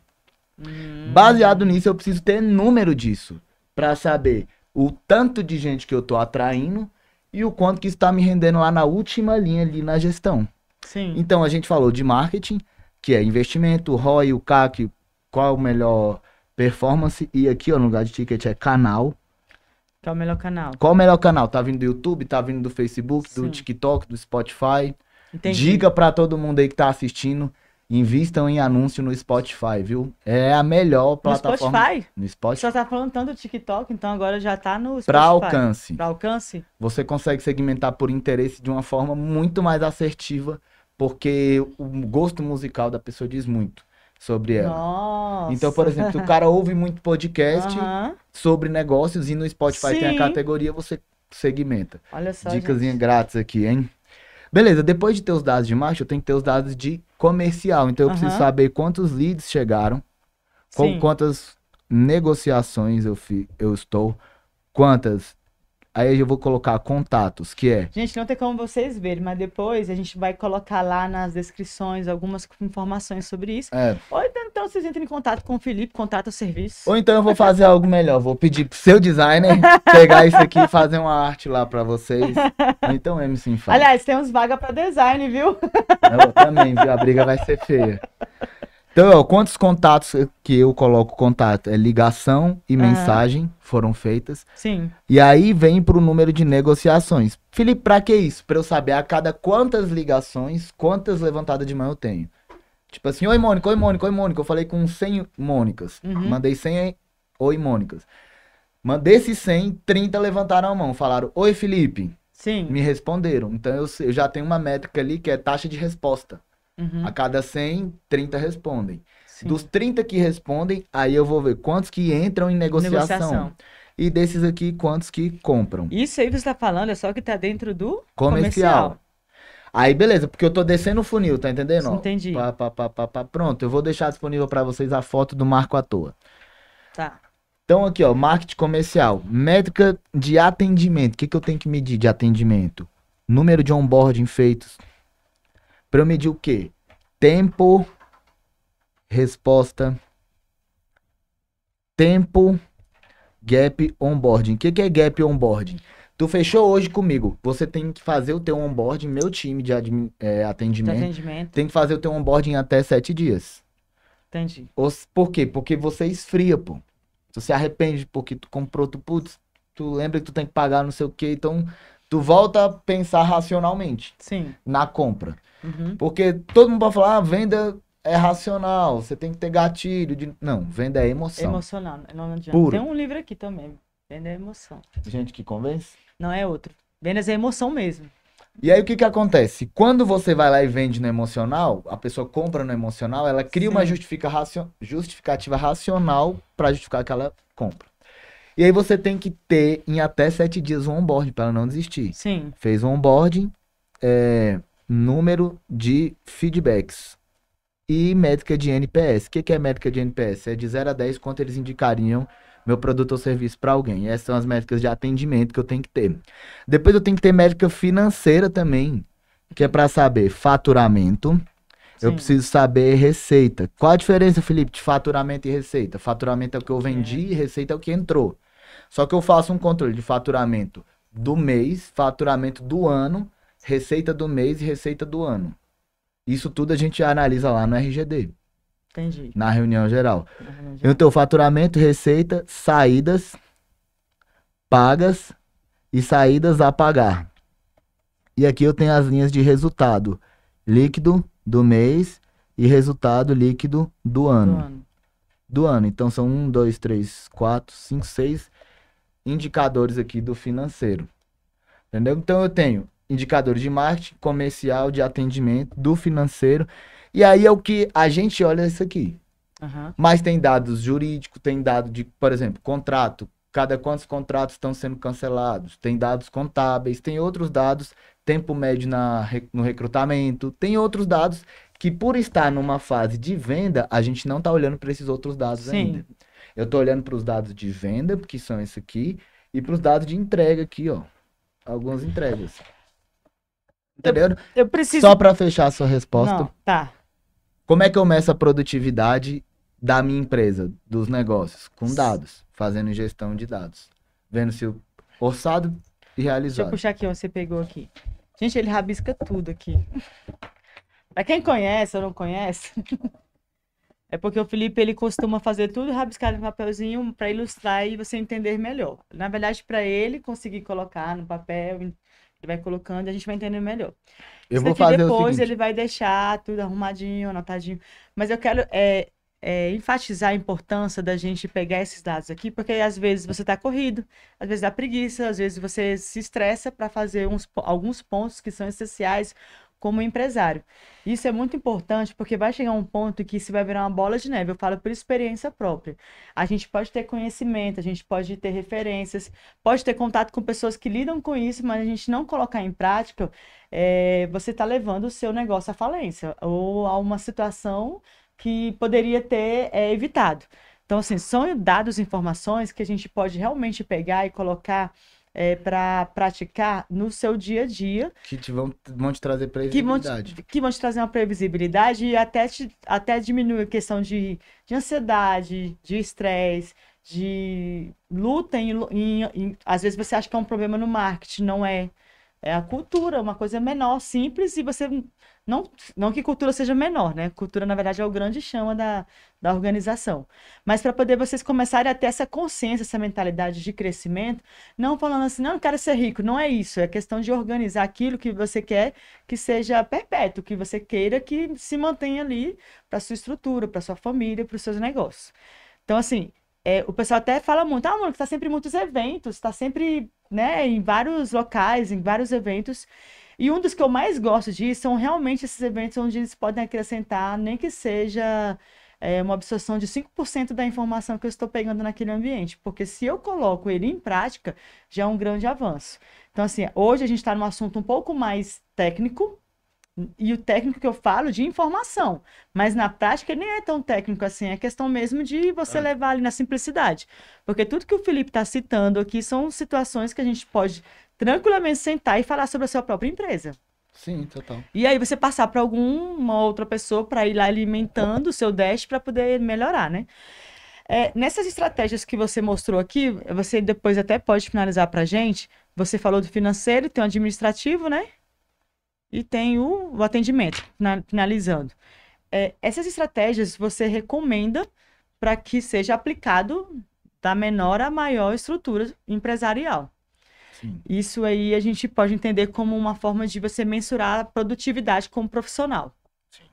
Baseado nisso, eu preciso ter número disso para saber o tanto de gente que eu tô atraindo e o quanto que está me rendendo lá na última linha ali na gestão. Sim. Então a gente falou de marketing, que é investimento, o ROI, o CAC, qual o melhor performance, e aqui ó, no lugar de ticket é canal. Qual é o melhor canal? Qual o melhor canal? Tá vindo do YouTube, tá vindo do Facebook, do TikTok, do Spotify. Entendi. Diga pra todo mundo aí que tá assistindo, invistam em anúncio no Spotify, viu? É a melhor plataforma. No Spotify? No Spotify. Você tá falando tanto do TikTok, então agora já tá no Spotify. Pra alcance. Pra alcance? Você consegue segmentar por interesse de uma forma muito mais assertiva, porque o gosto musical da pessoa diz muito. sobre ela. Nossa. Então, por exemplo, se o cara ouve muito podcast Aham. sobre negócios e no Spotify tem a Sim. categoria, você segmenta. Olha só, Dicasinha gente. grátis aqui, hein? Beleza, depois de ter os dados de marketing, eu tenho que ter os dados de comercial. Então eu preciso Aham. saber quantos leads chegaram, Sim. quantas negociações eu estou, quantas. Aí eu vou colocar contatos, que é. Gente, não tem como vocês verem, mas depois a gente vai colocar lá nas descrições algumas informações sobre isso. é. Ou então vocês entrem em contato com o Felipe, contato o serviço. Ou então eu vou fazer algo melhor. Vou pedir pro seu designer pegar isso aqui e fazer uma arte lá pra vocês. Ou então MC faz. Aliás, temos vaga para design, viu? Eu também, viu? A briga vai ser feia. Então, ó, quantos contatos que eu coloco contato? É ligação e Aham. mensagem foram feitas. Sim. E aí vem pro número de negociações. Felipe, pra que isso? Pra eu saber a cada quantas ligações, quantas levantadas de mão eu tenho. Tipo assim, oi Mônica, oi Mônica, oi Mônica. Eu falei com 100 Mônicas. Uhum. Mandei 100 oi Mônicas. Desses 100, 30 levantaram a mão. Falaram, oi Felipe. Sim. Me responderam. Então eu já tenho uma métrica ali que é taxa de resposta. Uhum. A cada 100, 30 respondem. Sim. Dos 30 que respondem, aí eu vou ver quantos que entram em negociação. E desses aqui, quantos que compram. Isso aí que você tá falando é só o que tá dentro do Comercial. Aí, beleza, porque eu tô descendo o funil, tá entendendo? Ó, Entendi. Pronto, eu vou deixar disponível pra vocês a foto do Marco à toa. Tá. Então, aqui, ó, marketing comercial. Métrica de atendimento. O que eu tenho que medir de atendimento? Número de onboarding feitos. Pra eu medir o quê? Tempo, resposta, tempo, gap, onboarding. O que é gap onboarding? Tu fechou hoje comigo, você tem que fazer o teu onboarding, meu time de De atendimento, atendimento. tem que fazer o teu onboarding em até 7 dias. Entendi. Por quê? Porque você esfria, pô. Tu se arrepende porque tu comprou, tu lembra que tu tem que pagar não sei o quê, então tu volta a pensar racionalmente Sim. na compra. Uhum. Porque todo mundo pode falar, venda é racional, você tem que ter gatilho. Não, venda é emoção. Emocional. Não adianta. Puro. Tem um livro aqui também. Venda é emoção. Gente que convence. Não é outro. Vendas é emoção mesmo. E aí o que acontece? Quando você vai lá e vende no emocional, a pessoa compra no emocional, ela cria uma Sim. justificativa racional para justificar aquela compra. E aí você tem que ter em até 7 dias um onboarding para ela não desistir. Sim. Fez um onboarding, número de feedbacks e métrica de NPS. O que é métrica de NPS? É de 0 a 10 quanto eles indicariam meu produto ou serviço para alguém. Essas são as métricas de atendimento que eu tenho que ter. Depois eu tenho que ter métrica financeira também, que é para saber faturamento. Eu Sim. preciso saber receita. Qual a diferença, Felipe, de faturamento e receita? Faturamento é o que eu vendi e receita é o que entrou. Só que eu faço um controle de faturamento do mês, faturamento do ano, receita do mês e receita do ano. Isso tudo a gente analisa lá no RGD. Entendi. Na reunião geral. Eu tenho faturamento, receita, saídas, pagas e saídas a pagar. E aqui eu tenho as linhas de resultado líquido do mês e resultado líquido do ano. Então são 1, 2, 3, 4, 5, 6 indicadores aqui do financeiro. Entendeu? Então eu tenho indicadores de marketing, comercial, de atendimento, do financeiro. E aí é o que a gente olha isso aqui. Uhum. Mas tem dados jurídicos, tem dado de, por exemplo, contrato. Quantos contratos estão sendo cancelados. Tem dados contábeis, tem outros dados, tempo médio no recrutamento. Tem outros dados que, por estar numa fase de venda, a gente não está olhando para esses outros dados ainda. Eu estou olhando para os dados de venda, que são esse aqui, e para os dados de entrega aqui, ó. Algumas entregas. Entendeu? Eu preciso... Só para fechar a sua resposta. Não, tá. Como é que eu meço a produtividade da minha empresa, dos negócios? Com dados, fazendo gestão de dados. Vendo se o orçado e realizado. Deixa eu puxar aqui, ó, você pegou aqui. Gente, ele rabisca tudo aqui. Pra quem conhece ou não conhece, é porque o Felipe, ele costuma fazer tudo rabiscado no papelzinho para ilustrar e você entender melhor. Na verdade, para ele conseguir colocar no papel, ele vai colocando e a gente vai entender melhor. Eu vou fazer depois o seguinte. ele vai deixar tudo arrumadinho, anotadinho. Mas eu quero enfatizar a importância da gente pegar esses dados aqui, porque às vezes você está corrido, às vezes dá preguiça, às vezes você se estressa para fazer alguns pontos que são essenciais, como empresário. Isso é muito importante porque vai chegar um ponto que isso vai virar uma bola de neve. Eu falo por experiência própria. A gente pode ter conhecimento, a gente pode ter referências, pode ter contato com pessoas que lidam com isso, mas a gente não colocar em prática, você está levando o seu negócio à falência ou a uma situação que poderia ter evitado. Então, assim, são dados informações que a gente pode realmente pegar e colocar para praticar no seu dia a dia. Que vão te trazer previsibilidade. Que vão te trazer uma previsibilidade e até diminuir a questão de ansiedade, de estresse, de luta. Às vezes você acha que é um problema no marketing, não é. É a cultura, uma coisa menor, simples, e você. Não que cultura seja menor, né? Cultura, na verdade, é o grande chama da organização. Mas para poder vocês começarem a ter essa consciência, essa mentalidade de crescimento, não falando assim, não, eu quero ser rico, não é isso. É questão de organizar aquilo que você quer que seja perpétuo, que você queira que se mantenha ali para sua estrutura, para sua família, para os seus negócios. Então, assim, o pessoal até fala muito, mano, está sempre em muitos eventos, está sempre, né, em vários locais, em vários eventos. E um dos que eu mais gosto disso são realmente esses eventos onde eles podem acrescentar, nem que seja uma absorção de 5% da informação que eu estou pegando naquele ambiente. Porque se eu coloco ele em prática, já é um grande avanço. Então, assim, hoje a gente está num assunto um pouco mais técnico, e o técnico que eu falo de informação, mas na prática ele nem é tão técnico assim, é questão mesmo de você levar ali na simplicidade. Porque tudo que o Felipe está citando aqui são situações que a gente pode tranquilamente sentar e falar sobre a sua própria empresa. Sim, total. E aí você passar para alguma outra pessoa para ir lá alimentando o seu dash para poder melhorar, né? Nessas estratégias que você mostrou aqui, você depois até pode finalizar para a gente. Você falou do financeiro, tem o administrativo, né? E tem o atendimento, finalizando. Essas estratégias você recomenda para que seja aplicado da menor à maior estrutura empresarial. Sim. Isso aí a gente pode entender como uma forma de você mensurar a produtividade como profissional. Sim.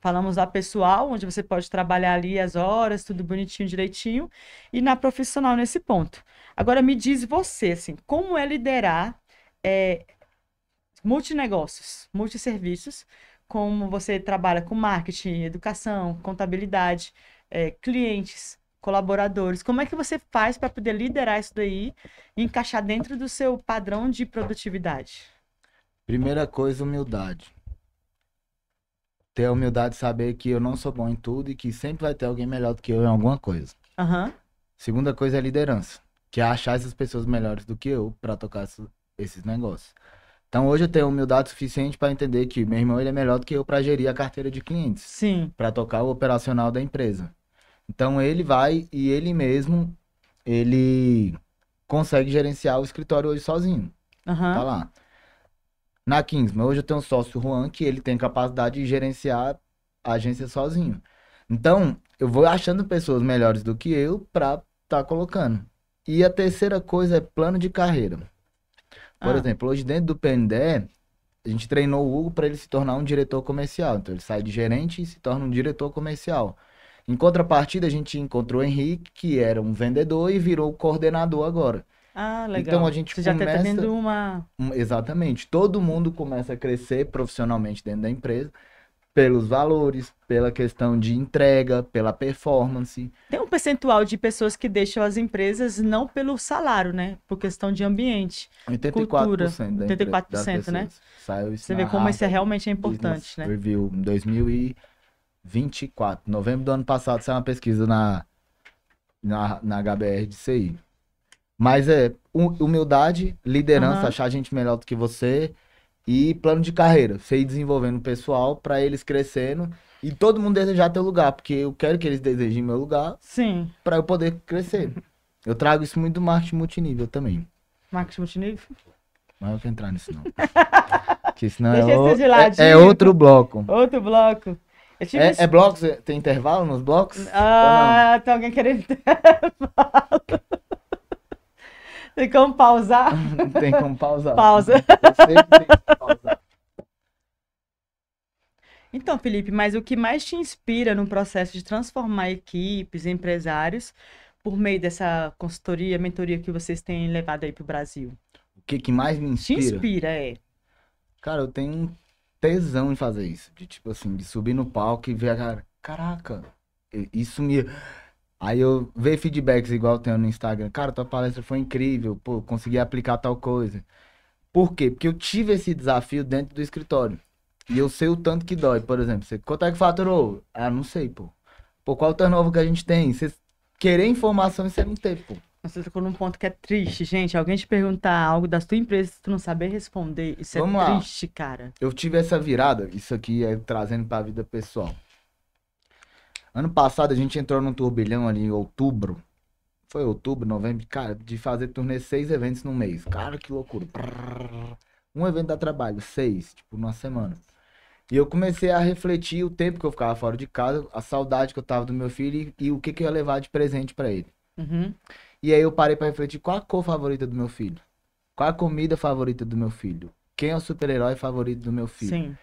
Falamos lá pessoal, onde você pode trabalhar ali as horas, tudo bonitinho, direitinho, e na profissional nesse ponto. Agora me diz você, assim, como é liderar multinegócios, multisserviços, como você trabalha com marketing, educação, contabilidade, clientes, colaboradores. Como é que você faz para poder liderar isso daí e encaixar dentro do seu padrão de produtividade? Primeira coisa, humildade. Ter a humildade de saber que eu não sou bom em tudo e que sempre vai ter alguém melhor do que eu em alguma coisa. Uhum. Segunda coisa é liderança, que é achar essas pessoas melhores do que eu para tocar esses negócios. Então hoje eu tenho humildade suficiente para entender que meu irmão ele é melhor do que eu para gerir a carteira de clientes. Sim. Para tocar o operacional da empresa. Então ele vai e ele mesmo, ele consegue gerenciar o escritório hoje sozinho. Uhum. Tá lá. Na Kingsman, hoje eu tenho um sócio, Juan, que ele tem capacidade de gerenciar a agência sozinho. Então, eu vou achando pessoas melhores do que eu para tá colocando. E a terceira coisa é plano de carreira. Por exemplo, hoje dentro do PNDE, a gente treinou o Hugo para ele se tornar um diretor comercial. Então ele sai de gerente e se torna um diretor comercial. Em contrapartida, a gente encontrou o Henrique, que era um vendedor e virou coordenador agora. Ah, legal. Então a gente Você já tá tendo uma... Exatamente. Todo mundo começa a crescer profissionalmente dentro da empresa, pelos valores, pela questão de entrega, pela performance. Tem um percentual de pessoas que deixam as empresas não pelo salário, né? Por questão de ambiente, 84% cultura. da 84%, né? Saiu isso. Você vê como isso realmente é importante, né? Review em 2024. Novembro do ano passado saiu uma pesquisa na HBR de CI. Mas humildade, liderança, achar gente melhor do que você e plano de carreira. Você ir desenvolvendo o pessoal para eles crescendo e todo mundo desejar teu lugar, porque eu quero que eles desejem meu lugar. Sim. Para eu poder crescer. Eu trago isso muito do marketing multinível também. Marketing multinível? Mas eu não quero entrar nisso não. Porque senão é outro bloco. Outro bloco. É blocos? Tem intervalo nos blocos? Tem alguém querendo intervalo. Tem como pausar? Tem como pausar. Pausa. Eu sempre tenho que pausar. Então, Felipe, mas o que mais te inspira no processo de transformar equipes, empresários, por meio dessa consultoria, mentoria que vocês têm levado aí para o Brasil? O que mais me inspira? Te inspira, Cara, eu tenho tesão em fazer isso. De tipo assim, de subir no palco e ver a cara, caraca, isso me. Aí eu ver feedbacks igual eu tenho no Instagram. Cara, tua palestra foi incrível, pô, consegui aplicar tal coisa. Por quê? Porque eu tive esse desafio dentro do escritório. E eu sei o tanto que dói. Por exemplo, você, quanto é que faturou? Ah, não sei, pô. Pô, qual o turnover que a gente tem? Você querer informação e você não ter, pô. Você tocou num ponto que é triste, gente. Alguém te perguntar algo da sua empresa e tu não saber responder, isso é Vamos lá. triste, cara. Eu tive essa virada, isso aqui é trazendo pra vida pessoal. Ano passado a gente entrou num turbilhão ali em outubro. Foi outubro, novembro, cara, de fazer turnê 6 eventos no mês. Cara, que loucura. Um evento dá trabalho, 6, tipo, numa semana. E eu comecei a refletir o tempo que eu ficava fora de casa, a saudade que eu tava do meu filho e o que que eu ia levar de presente pra ele. Uhum. E aí eu parei pra refletir qual a cor favorita do meu filho. Qual a comida favorita do meu filho. Quem é o super-herói favorito do meu filho. Sim.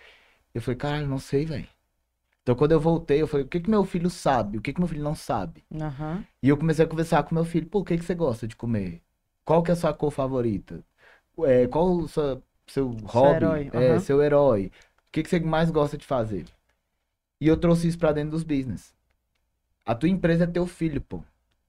Eu falei, caralho, não sei, velho. Então quando eu voltei, eu falei, o que que meu filho sabe? O que que meu filho não sabe? Aham. E eu comecei a conversar com meu filho, pô, o que que você gosta de comer? Qual que é a sua cor favorita? Qual o seu hobby? herói, aham. Seu herói. O que que você mais gosta de fazer? E eu trouxe isso pra dentro dos business. A tua empresa é teu filho, pô.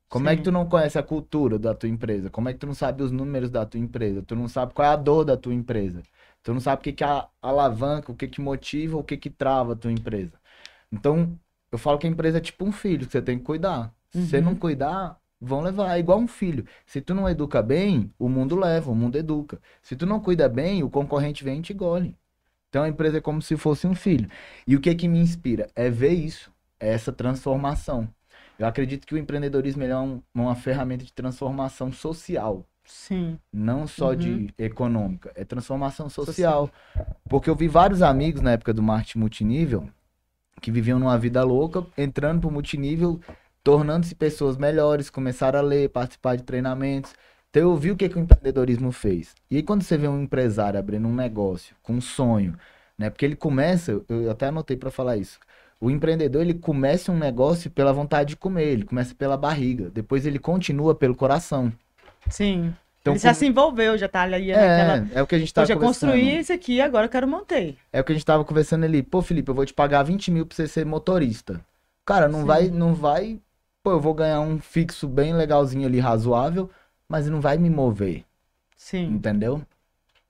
Como é que Sim. tu não conhece a cultura da tua empresa? Como é que tu não sabe os números da tua empresa? Tu não sabe qual é a dor da tua empresa? Tu não sabe o que que alavanca, o que que motiva, o que que trava a tua empresa. Então, eu falo que a empresa é tipo um filho, que você tem que cuidar. Se você não Uhum. cuidar, vão levar. É igual um filho. Se tu não educa bem, o mundo leva, o mundo educa. Se tu não cuida bem, o concorrente vem e te engole. Então a empresa é como se fosse um filho. E o que que me inspira? É ver isso, é essa transformação. Eu acredito que o empreendedorismo ele é uma ferramenta de transformação social, Sim. não só Uhum. de econômica, é transformação Social. social. Porque eu vi vários amigos na época do marketing multinível que viviam numa vida louca, entrando pro multinível, tornando-se pessoas melhores, começaram a ler, participar de treinamentos. Então eu vi o que que o empreendedorismo fez. E aí quando você vê um empresário abrindo um negócio com um sonho, né? Porque ele começa, eu até anotei para falar isso. O empreendedor, ele começa um negócio pela vontade de comer, ele começa pela barriga, depois ele continua pelo coração. Sim. Então, Ele já se envolveu, já tá ali naquela. é o que a gente Eu tá já construí conversando. isso aqui, agora eu quero manter. É o que a gente tava conversando ali. Pô, Felipe, eu vou te pagar 20 mil pra você ser motorista. Cara, Sim. não vai. Pô, eu vou ganhar um fixo bem legalzinho ali, razoável, mas não vai me mover, Sim. entendeu?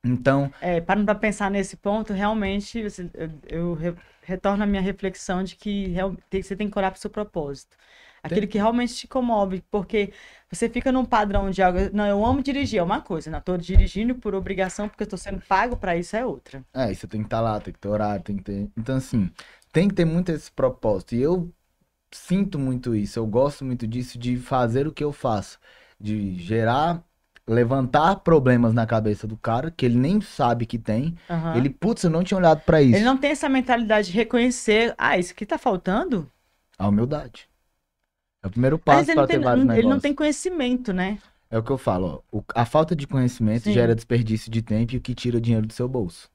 Então, Parando para pensar nesse ponto, realmente retorno à minha reflexão de que você tem que olhar para o seu propósito. Aquilo tem. que realmente te comove, porque você fica num padrão de algo. Não, eu amo dirigir, é uma coisa, não estou dirigindo por obrigação, porque eu estou sendo pago para isso, é outra. É, você tem que estar lá, tem que ter horário, tem que ter. Então, assim, tem que ter muito esse propósito. E eu sinto muito isso, eu gosto muito disso, de fazer o que eu faço, de gerar, levantar problemas na cabeça do cara, que ele nem sabe que tem. Aham. Ele, putz, eu não tinha olhado pra Ele isso. não tem essa mentalidade de reconhecer, isso aqui tá faltando? A humildade. É o primeiro Às vezes passo para ter vários ele não tem negócios. conhecimento, né? É o que eu falo, ó. A falta de conhecimento gera Sim, desperdício de tempo e o que tira dinheiro do seu bolso.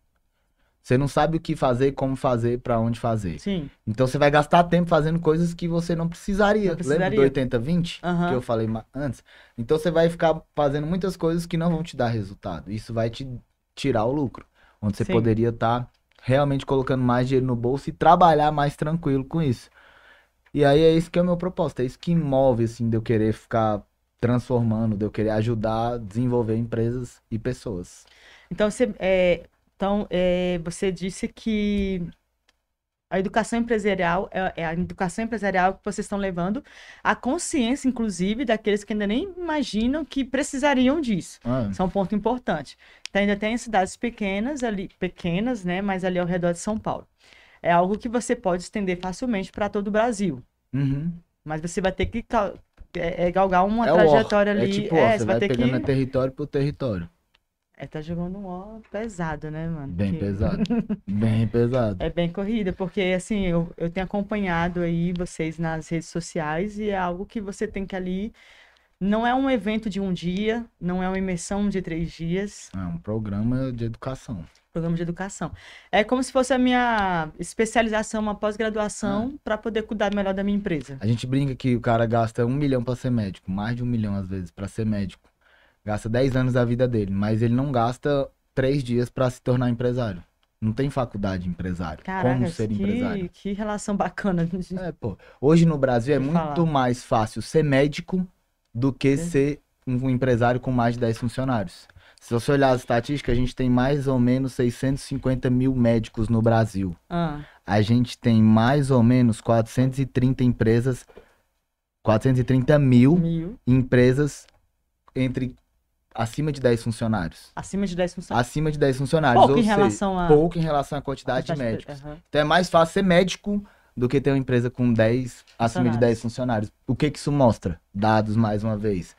Você não sabe o que fazer, como fazer, para onde fazer. sim, Então você vai gastar tempo fazendo coisas que você não precisaria. não Lembra do precisaria. 80-20 que eu Aham, falei antes? Então você vai ficar fazendo muitas coisas que não vão te dar resultado. Isso vai te tirar o lucro, onde você sim. poderia estar realmente colocando mais dinheiro no bolso e trabalhar mais tranquilo com isso. E aí é isso que é o meu propósito, é isso que move, assim, de eu querer ficar transformando, de eu querer ajudar a desenvolver empresas e pessoas. Então, você disse que a educação empresarial é a educação empresarial que vocês estão levando à consciência, inclusive, daqueles que ainda nem imaginam que precisariam disso. Ah, Isso é um ponto importante. Então, ainda tem cidades pequenas, né, mas ali ao redor de São Paulo. É algo que você pode estender facilmente para todo o Brasil, uhum. mas você vai ter que galgar uma É o OR, trajetória é ali. tipo, ó, você Você vai vai ter pegando que. território por território. Tá jogando um ó pesado, né, mano? Bem pesado, bem pesado. É bem corrida, porque assim, eu tenho acompanhado aí vocês nas redes sociais e é algo que você tem que ali. Não é um evento de um dia, não é uma imersão de 3 dias, É um programa de educação. programa de educação. É como se fosse a minha especialização, uma Ah, pós-graduação para poder cuidar melhor da minha empresa. a gente brinca que o cara gasta 1 milhão pra ser médico, mais de 1 milhão às vezes pra ser médico. Gasta 10 anos da vida dele, mas ele não gasta 3 dias pra se tornar empresário. Não tem faculdade de empresário. Caraca, Como ser empresário. que relação bacana. Pô. Hoje no Brasil é De muito falar. mais fácil ser médico do que ser um empresário com mais de 10 funcionários. Se você olhar as estatísticas, a gente tem mais ou menos 650 mil médicos no Brasil. Ah, A gente tem mais ou menos 430 empresas, 430 mil mil. empresas entre acima de 10 funcionários. Acima de 10 funcionários. Acima de 10 funcionários. Pouco ou em seja, relação a... pouco em relação à quantidade de médicos. Aham. Então é mais fácil ser médico do que ter uma empresa com 10, acima de 10 funcionários. O que que isso mostra? Dados, mais uma vez.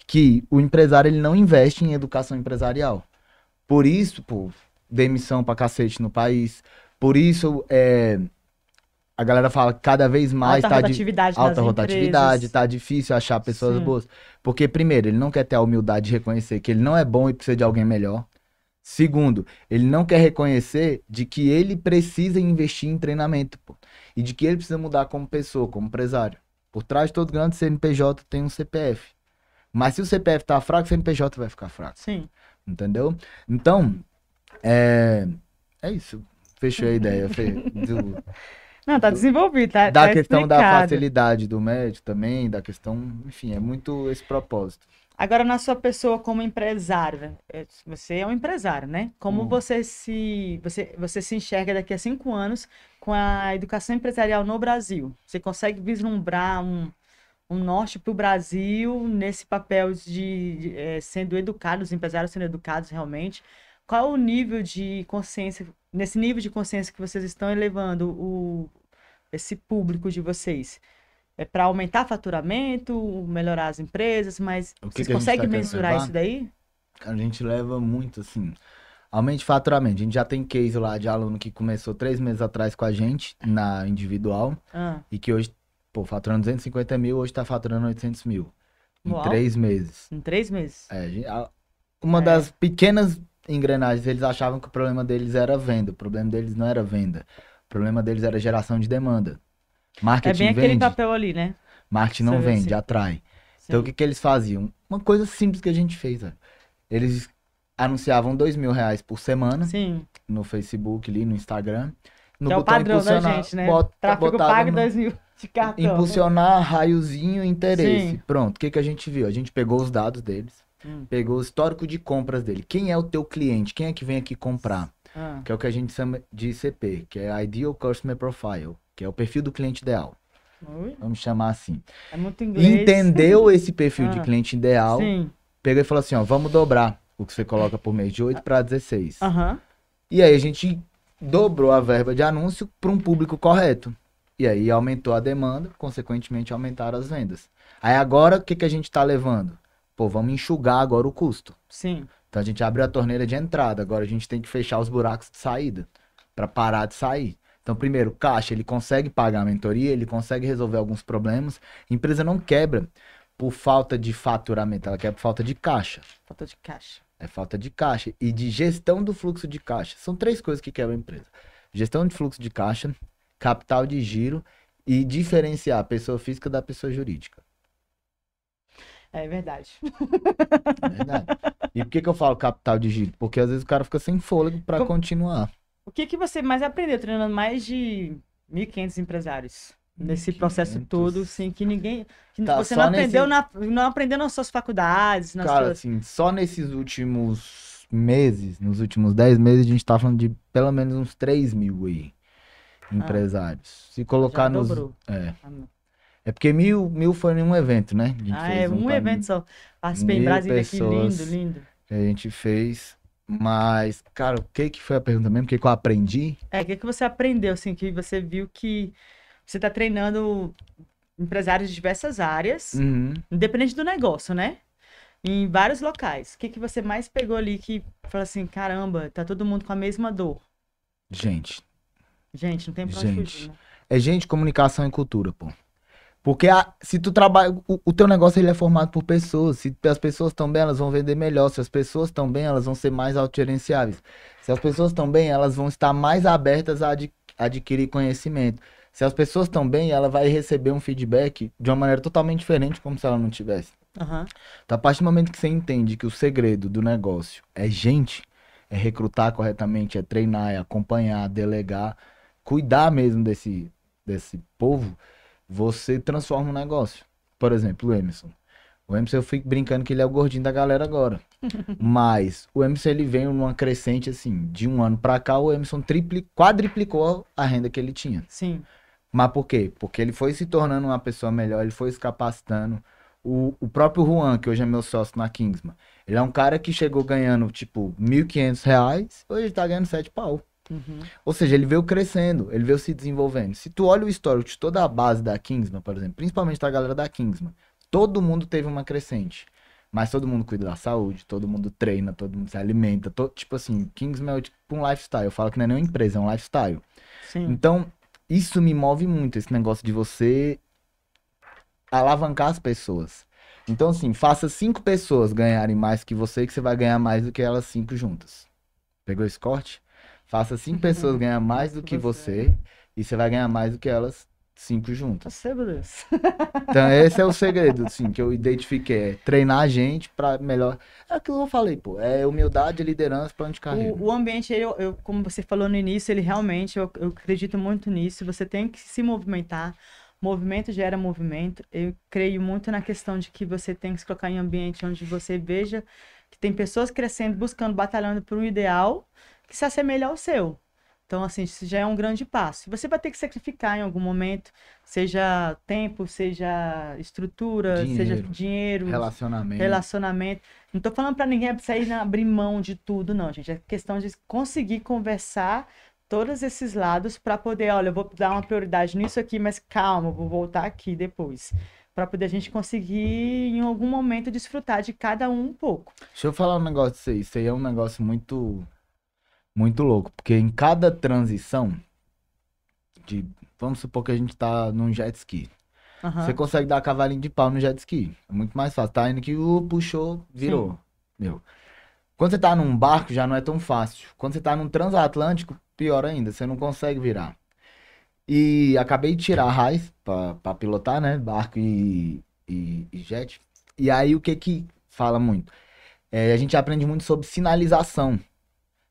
Que o empresário ele não investe em educação empresarial. Por isso, pô, demissão pra cacete no país. Por isso, a galera fala que cada vez mais Alta rotatividade nas alta rotatividade, empresas. tá difícil achar pessoas Sim. boas. Porque, primeiro, ele não quer ter a humildade de reconhecer que ele não é bom e precisa de alguém melhor. Segundo, ele não quer reconhecer de que ele precisa investir em treinamento, pô. E de que ele precisa mudar como pessoa, como empresário. Por trás de todo grande CNPJ tem um CPF. Mas se o CPF tá fraco, o CNPJ vai ficar fraco. Sim. Entendeu? Então, é isso. Fechou a ideia. Não, tá desenvolvido, tá? Da tá questão da explicado. facilidade do médico também, da questão, enfim, é muito esse propósito. Agora, na sua pessoa como empresário, né? Você é um empresário, né? Como você se enxerga daqui a 5 anos com a educação empresarial no Brasil? Você consegue vislumbrar um norte para o Brasil nesse papel de sendo educado, os empresários sendo educados realmente? Qual o nível de consciência, nesse nível de consciência que vocês estão elevando esse público de vocês? É para aumentar faturamento, melhorar as empresas, mas O vocês que que a gente conseguem tá querendo mensurar levar? isso daí? A gente leva muito, assim, aumente faturamento. A gente já tem case lá de aluno que começou 3 meses atrás com a gente, na individual, Ah, e que hoje, pô, faturando 250 mil, hoje tá faturando 800 mil. Em Uau. 3 meses. em 3 meses. Uma das pequenas engrenagens, eles achavam que o problema deles era venda. O problema deles não era venda. O problema deles era geração de demanda. É Marketing bem aquele vende, papel ali, né? marketing não Você vê, vende, sim. atrai. Sim. Então o que que eles faziam? Uma coisa simples que a gente fez, velho. Eles anunciavam R$ 2.000 por semana Sim. no Facebook, ali no Instagram. No Que é o botão padrão da impulsionar, gente, né? botava Pago no- 2.000 de cartão. impulsionar, raiozinho, interesse. Sim. Pronto, o que que a gente viu? A gente pegou os dados deles, pegou o histórico de compras dele. Quem é o teu cliente? Quem é que vem aqui comprar? Ah, Que é o que a gente chama de ICP, que é Ideal Customer Profile, que é o perfil do cliente ideal. ui, Vamos chamar assim. é muito inglês. Entendeu esse perfil de Ah, cliente ideal, Sim. pegou e falou assim, ó, vamos dobrar o que você coloca por mês, de 8 para 16. Aham. E aí a gente dobrou a verba de anúncio para um público correto. E aí aumentou a demanda, consequentemente aumentaram as vendas. Aí agora, o que que a gente tá levando? Pô, vamos enxugar agora o custo. Sim. Então a gente abriu a torneira de entrada, agora a gente tem que fechar os buracos de saída para parar de sair. Então, primeiro, caixa, ele consegue pagar a mentoria, ele consegue resolver alguns problemas. A empresa não quebra por falta de faturamento, ela quebra por falta de caixa. Falta de caixa. É falta de caixa e de gestão do fluxo de caixa. São 3 coisas que quebram a empresa. Gestão de fluxo de caixa, capital de giro e diferenciar a pessoa física da pessoa jurídica. É verdade. É verdade. E por que que eu falo capital de giro? Porque às vezes o cara fica sem fôlego para continuar. O que você mais aprendeu treinando mais de 1.500 empresários? Nesse processo 1.500. todo, assim, que ninguém... Que Tá, você só não aprendeu, nesse- não aprendeu nas suas faculdades, nas Cara, suas... assim, só nesses últimos meses, nos últimos 10 meses, a gente tá falando de pelo menos uns 3 mil aí, empresários. Se colocar Já nos... dobrou. É. Ah, não. É porque mil foi em um evento, né? A gente Ah, fez é um pra evento só. Participei em 1.000 Brasília aqui, lindo, pessoas. lindo. Que a gente fez. Mas, cara, o que que foi a pergunta mesmo? O que que eu aprendi? O que você aprendeu, assim, que você viu que você está treinando empresários de diversas áreas, Uhum. independente do negócio, né? Em vários locais. O que você mais pegou ali que falou assim, caramba, tá todo mundo com a mesma dor? Gente, Gente, não tem pra onde Gente. fugir, né? é gente, comunicação e cultura, pô. Porque se tu trabalha, o teu negócio ele é formado por pessoas. Se as pessoas estão bem, elas vão vender melhor. Se as pessoas estão bem, elas vão ser mais autogerenciáveis. Se as pessoas estão bem, elas vão estar mais abertas a adquirir conhecimento. Se as pessoas estão bem, ela vai receber um feedback de uma maneira totalmente diferente, como se ela não tivesse. Aham. Então, a partir do momento que você entende que o segredo do negócio é gente, é recrutar corretamente, é treinar, é acompanhar, delegar, cuidar mesmo desse povo, você transforma um negócio. Por exemplo, o Emerson. O Emerson, eu fico brincando que ele é o gordinho da galera agora. Mas o Emerson, ele veio numa crescente, assim, de um ano pra cá, o Emerson quadriplicou a renda que ele tinha. Sim. Mas por quê? Porque ele foi se tornando uma pessoa melhor, ele foi se capacitando. O próprio Juan, que hoje é meu sócio na Kingsman, ele é um cara que chegou ganhando, tipo, R$ 1.500, hoje ele tá ganhando 7 pau. Uhum. Ou seja, ele veio crescendo, ele veio se desenvolvendo. Se tu olha o histórico de toda a base da Kingsman, por exemplo, principalmente da galera da Kingsman, todo mundo teve uma crescente. Mas todo mundo cuida da saúde, todo mundo treina, todo mundo se alimenta. Tipo assim, Kingsman é tipo um lifestyle. Eu falo que não é nem uma empresa, é um lifestyle. Sim. Então, isso me move muito, esse negócio de você alavancar as pessoas. Então, assim, faça 5 pessoas ganharem mais que você vai ganhar mais do que elas 5 juntas. Pegou esse corte? Faça 5 pessoas ganhar mais do que você e você vai ganhar mais do que elas 5 juntas. Você, Bruce. Então, esse é o segredo, assim, que eu identifiquei. É treinar a gente pra melhor... É aquilo que eu falei, pô. É humildade, liderança, plano de carreira. O ambiente, como você falou no início, ele realmente, eu acredito muito nisso. Você tem que se movimentar. Movimento gera movimento. Eu creio muito na questão de que você tem que se colocar em ambiente onde você veja que tem pessoas crescendo, buscando, batalhando por um ideal que se assemelha ao seu. Então, assim, isso já é um grande passo. Você vai ter que sacrificar em algum momento, seja tempo, seja estrutura, seja dinheiro, relacionamento. Não estou falando para ninguém sair abrir mão de tudo, não, gente. É questão de conseguir conversar todos esses lados para poder, olha, eu vou dar uma prioridade nisso aqui, mas calma, vou voltar aqui depois. Para poder a gente conseguir, em algum momento, desfrutar de cada um pouco. Deixa eu falar um negócio disso aí. Isso aí é um negócio muito louco, porque em cada transição vamos supor que a gente tá num jet ski. Você consegue dar cavalinho de pau no jet ski. É muito mais fácil. Tá indo que puxou, virou. Meu. Quando você tá num barco, já não é tão fácil. Quando você tá num transatlântico, pior ainda, você não consegue virar. E acabei de tirar a raiz pra pilotar, né? Barco e jet. E aí o que fala muito? A gente aprende muito sobre sinalização.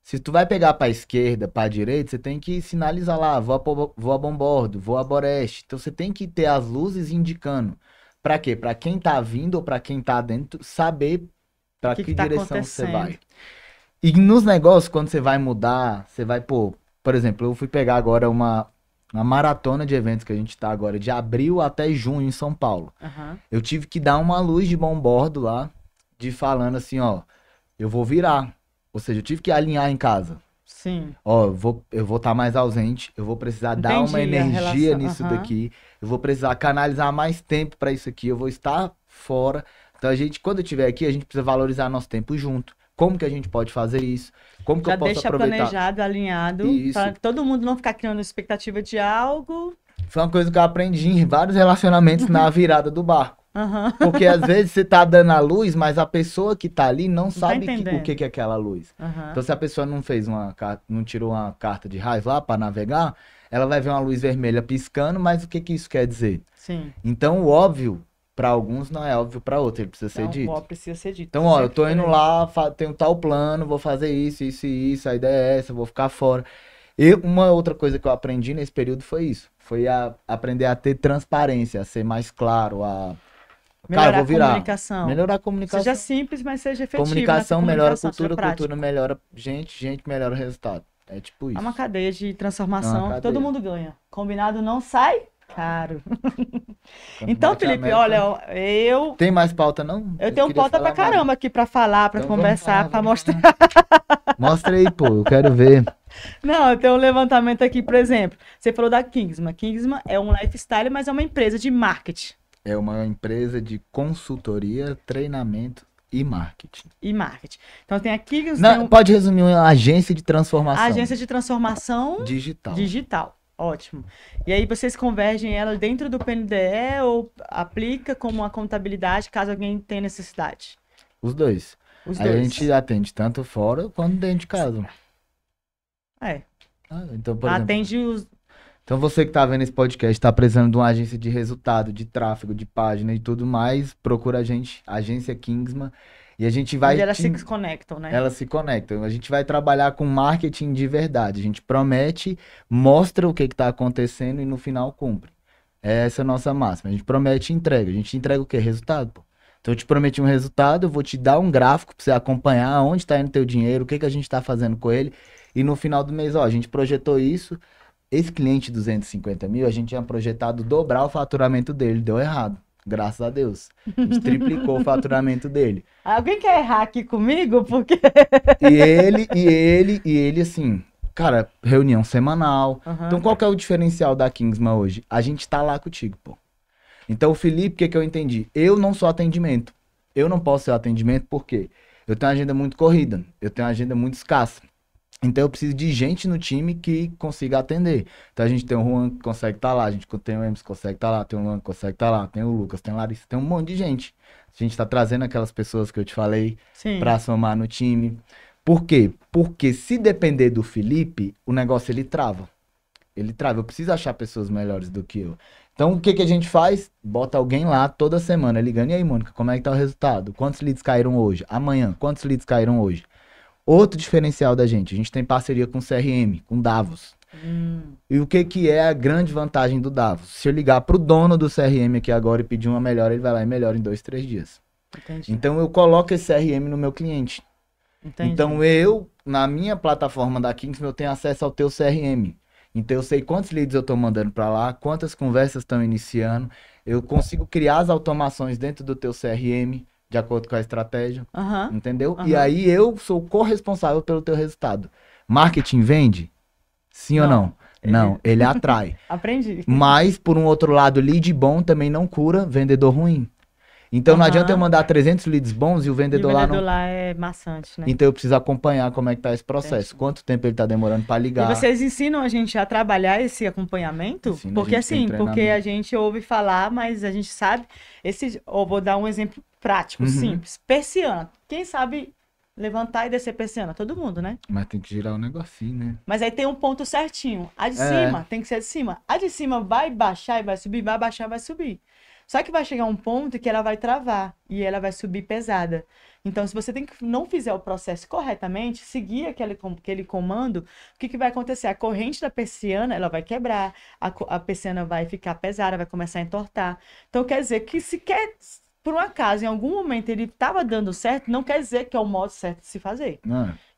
Se tu vai pegar pra esquerda, pra direita, você tem que sinalizar lá, vou a bombordo, vou a boreste. Então você tem que ter as luzes indicando. Pra quê? Pra quem tá vindo ou pra quem tá dentro, saber pra que direção você vai. E nos negócios, quando você vai mudar, você vai, por exemplo, eu fui pegar agora uma maratona de eventos que a gente tá agora, de abril até junho em São Paulo. Eu tive que dar uma luz de bombordo lá, falando assim, ó, eu vou virar. Ou seja, eu tive que alinhar em casa. Sim. Ó, eu vou estar mais ausente, eu vou precisar dar uma energia nisso daqui, eu vou precisar canalizar mais tempo para isso aqui, eu vou estar fora. Então quando eu estiver aqui, a gente precisa valorizar nosso tempo junto. Como que a gente pode fazer isso? Como que eu posso aproveitar? Já deixa planejado, alinhado, para todo mundo não ficar criando expectativa de algo. Foi uma coisa que eu aprendi em vários relacionamentos na virada do barco. Porque às vezes você tá dando a luz, mas a pessoa que tá ali não sabe o que é aquela luz. Então se a pessoa não tirou uma carta de raiz lá para navegar, ela vai ver uma luz vermelha piscando, mas o que isso quer dizer? Sim. Então o óbvio para alguns não é óbvio para outros, ele precisa ser dito. O óbvio precisa ser dito. Então, ó, eu tô indo lá, tenho tal plano, vou fazer isso, a ideia é essa, vou ficar fora. E uma outra coisa que eu aprendi nesse período foi isso. Foi aprender a ter transparência, a ser mais claro, melhorar a comunicação. Melhorar a comunicação. Seja simples, mas seja efetivo. Comunicação melhora a cultura, cultura melhora gente melhora o resultado. É tipo isso. É uma cadeia de transformação, todo mundo ganha. Combinado não sai caro. Então, Felipe, olha, eu... Tem mais pauta, não? Eu tenho pauta pra caramba aqui pra falar, pra conversar, pra mostrar. Mostra aí, pô, eu quero ver. Não, eu tenho um levantamento aqui, por exemplo. Você falou da Kingsman. Kingsman é um lifestyle, mas é uma empresa de marketing. É uma empresa de consultoria, treinamento e marketing. Então tem a Kingsman... Pode resumir, uma agência de transformação. Agência de transformação... Digital. Ótimo. E aí vocês convergem ela dentro do PNDE ou aplica como uma contabilidade caso alguém tenha necessidade? Os dois. A gente atende tanto fora quanto dentro de casa. Então, por exemplo, então você que tá vendo esse podcast, está precisando de uma agência de resultado, de tráfego, de página e tudo mais, procura a gente, Agência Kingsman. E a gente vai... Onde elas se conectam, né? Elas se conectam. A gente vai trabalhar com marketing de verdade. A gente promete, mostra o que está acontecendo e no final cumpre. Essa é a nossa máxima. A gente promete e entrega. A gente entrega o quê? Resultado, pô. Então eu te prometi um resultado, eu vou te dar um gráfico para você acompanhar onde está indo teu dinheiro, o que a gente está fazendo com ele. E no final do mês, ó, a gente projetou isso. Esse cliente 250 mil, a gente tinha projetado dobrar o faturamento dele. Deu errado. Graças a Deus. A gente triplicou o faturamento dele. Alguém quer errar aqui comigo? Porque... E ele, assim, cara, reunião semanal. Uhum. Então, qual que é o diferencial da Kingsman hoje? A gente tá lá contigo, pô. Então, o Felipe, o que eu entendi? Eu não sou atendimento. Eu não posso ser atendimento porque eu tenho uma agenda muito corrida. Eu tenho uma agenda muito escassa. Então eu preciso de gente no time que consiga atender. Então a gente tem o Juan que consegue estar lá, a gente tem o Emerson que consegue estar lá, tem o Luan que consegue estar lá, tem o Lucas, tem a Larissa, tem um monte de gente. A gente está trazendo aquelas pessoas que eu te falei para somar no time. Por quê? Porque se depender do Felipe, o negócio ele trava. Ele trava. Eu preciso achar pessoas melhores do que eu. Então o que a gente faz? Bota alguém lá toda semana ligando. E aí, Mônica, como é que tá o resultado? Quantos leads caíram hoje? Amanhã, quantos leads caíram hoje? Outro diferencial da gente, a gente tem parceria com o CRM, com o Davos. E o que é a grande vantagem do Davos? Se eu ligar pro dono do CRM aqui agora e pedir uma melhora, ele vai lá e melhora em 2, 3 dias. Entendi. Então eu coloco esse CRM no meu cliente. Entendi. Então eu, na minha plataforma da Kingsman, eu tenho acesso ao teu CRM. Então eu sei quantos leads eu tô mandando para lá, quantas conversas estão iniciando. Eu consigo criar as automações dentro do teu CRM, de acordo com a estratégia, entendeu? E aí eu sou corresponsável pelo teu resultado. Marketing vende? Sim ou não? Não, ele atrai. Aprendi. Mas, por um outro lado, lead bom também não cura vendedor ruim. Então não adianta eu mandar 300 leads bons e o vendedor lá não... O vendedor lá é maçante, né? Então eu preciso acompanhar como é que tá esse processo. Quanto tempo ele tá demorando para ligar. E vocês ensinam a gente a trabalhar esse acompanhamento? Porque assim, porque a gente ouve falar, mas a gente sabe... Eu vou dar um exemplo prático, simples. Persiana. Quem sabe levantar e descer persiana? Todo mundo, né? Mas tem que girar o negocinho, né? Mas aí tem um ponto certinho. A de cima tem que ser de cima. A de cima vai baixar e vai subir, vai baixar e vai subir. Só que vai chegar um ponto que ela vai travar e ela vai subir pesada. Então, se você não fizer o processo corretamente, seguir aquele comando, o que vai acontecer? A corrente da persiana, ela vai quebrar, a persiana vai ficar pesada, vai começar a entortar. Então, quer dizer que por um acaso, em algum momento ele estava dando certo, não quer dizer que é o modo certo de se fazer.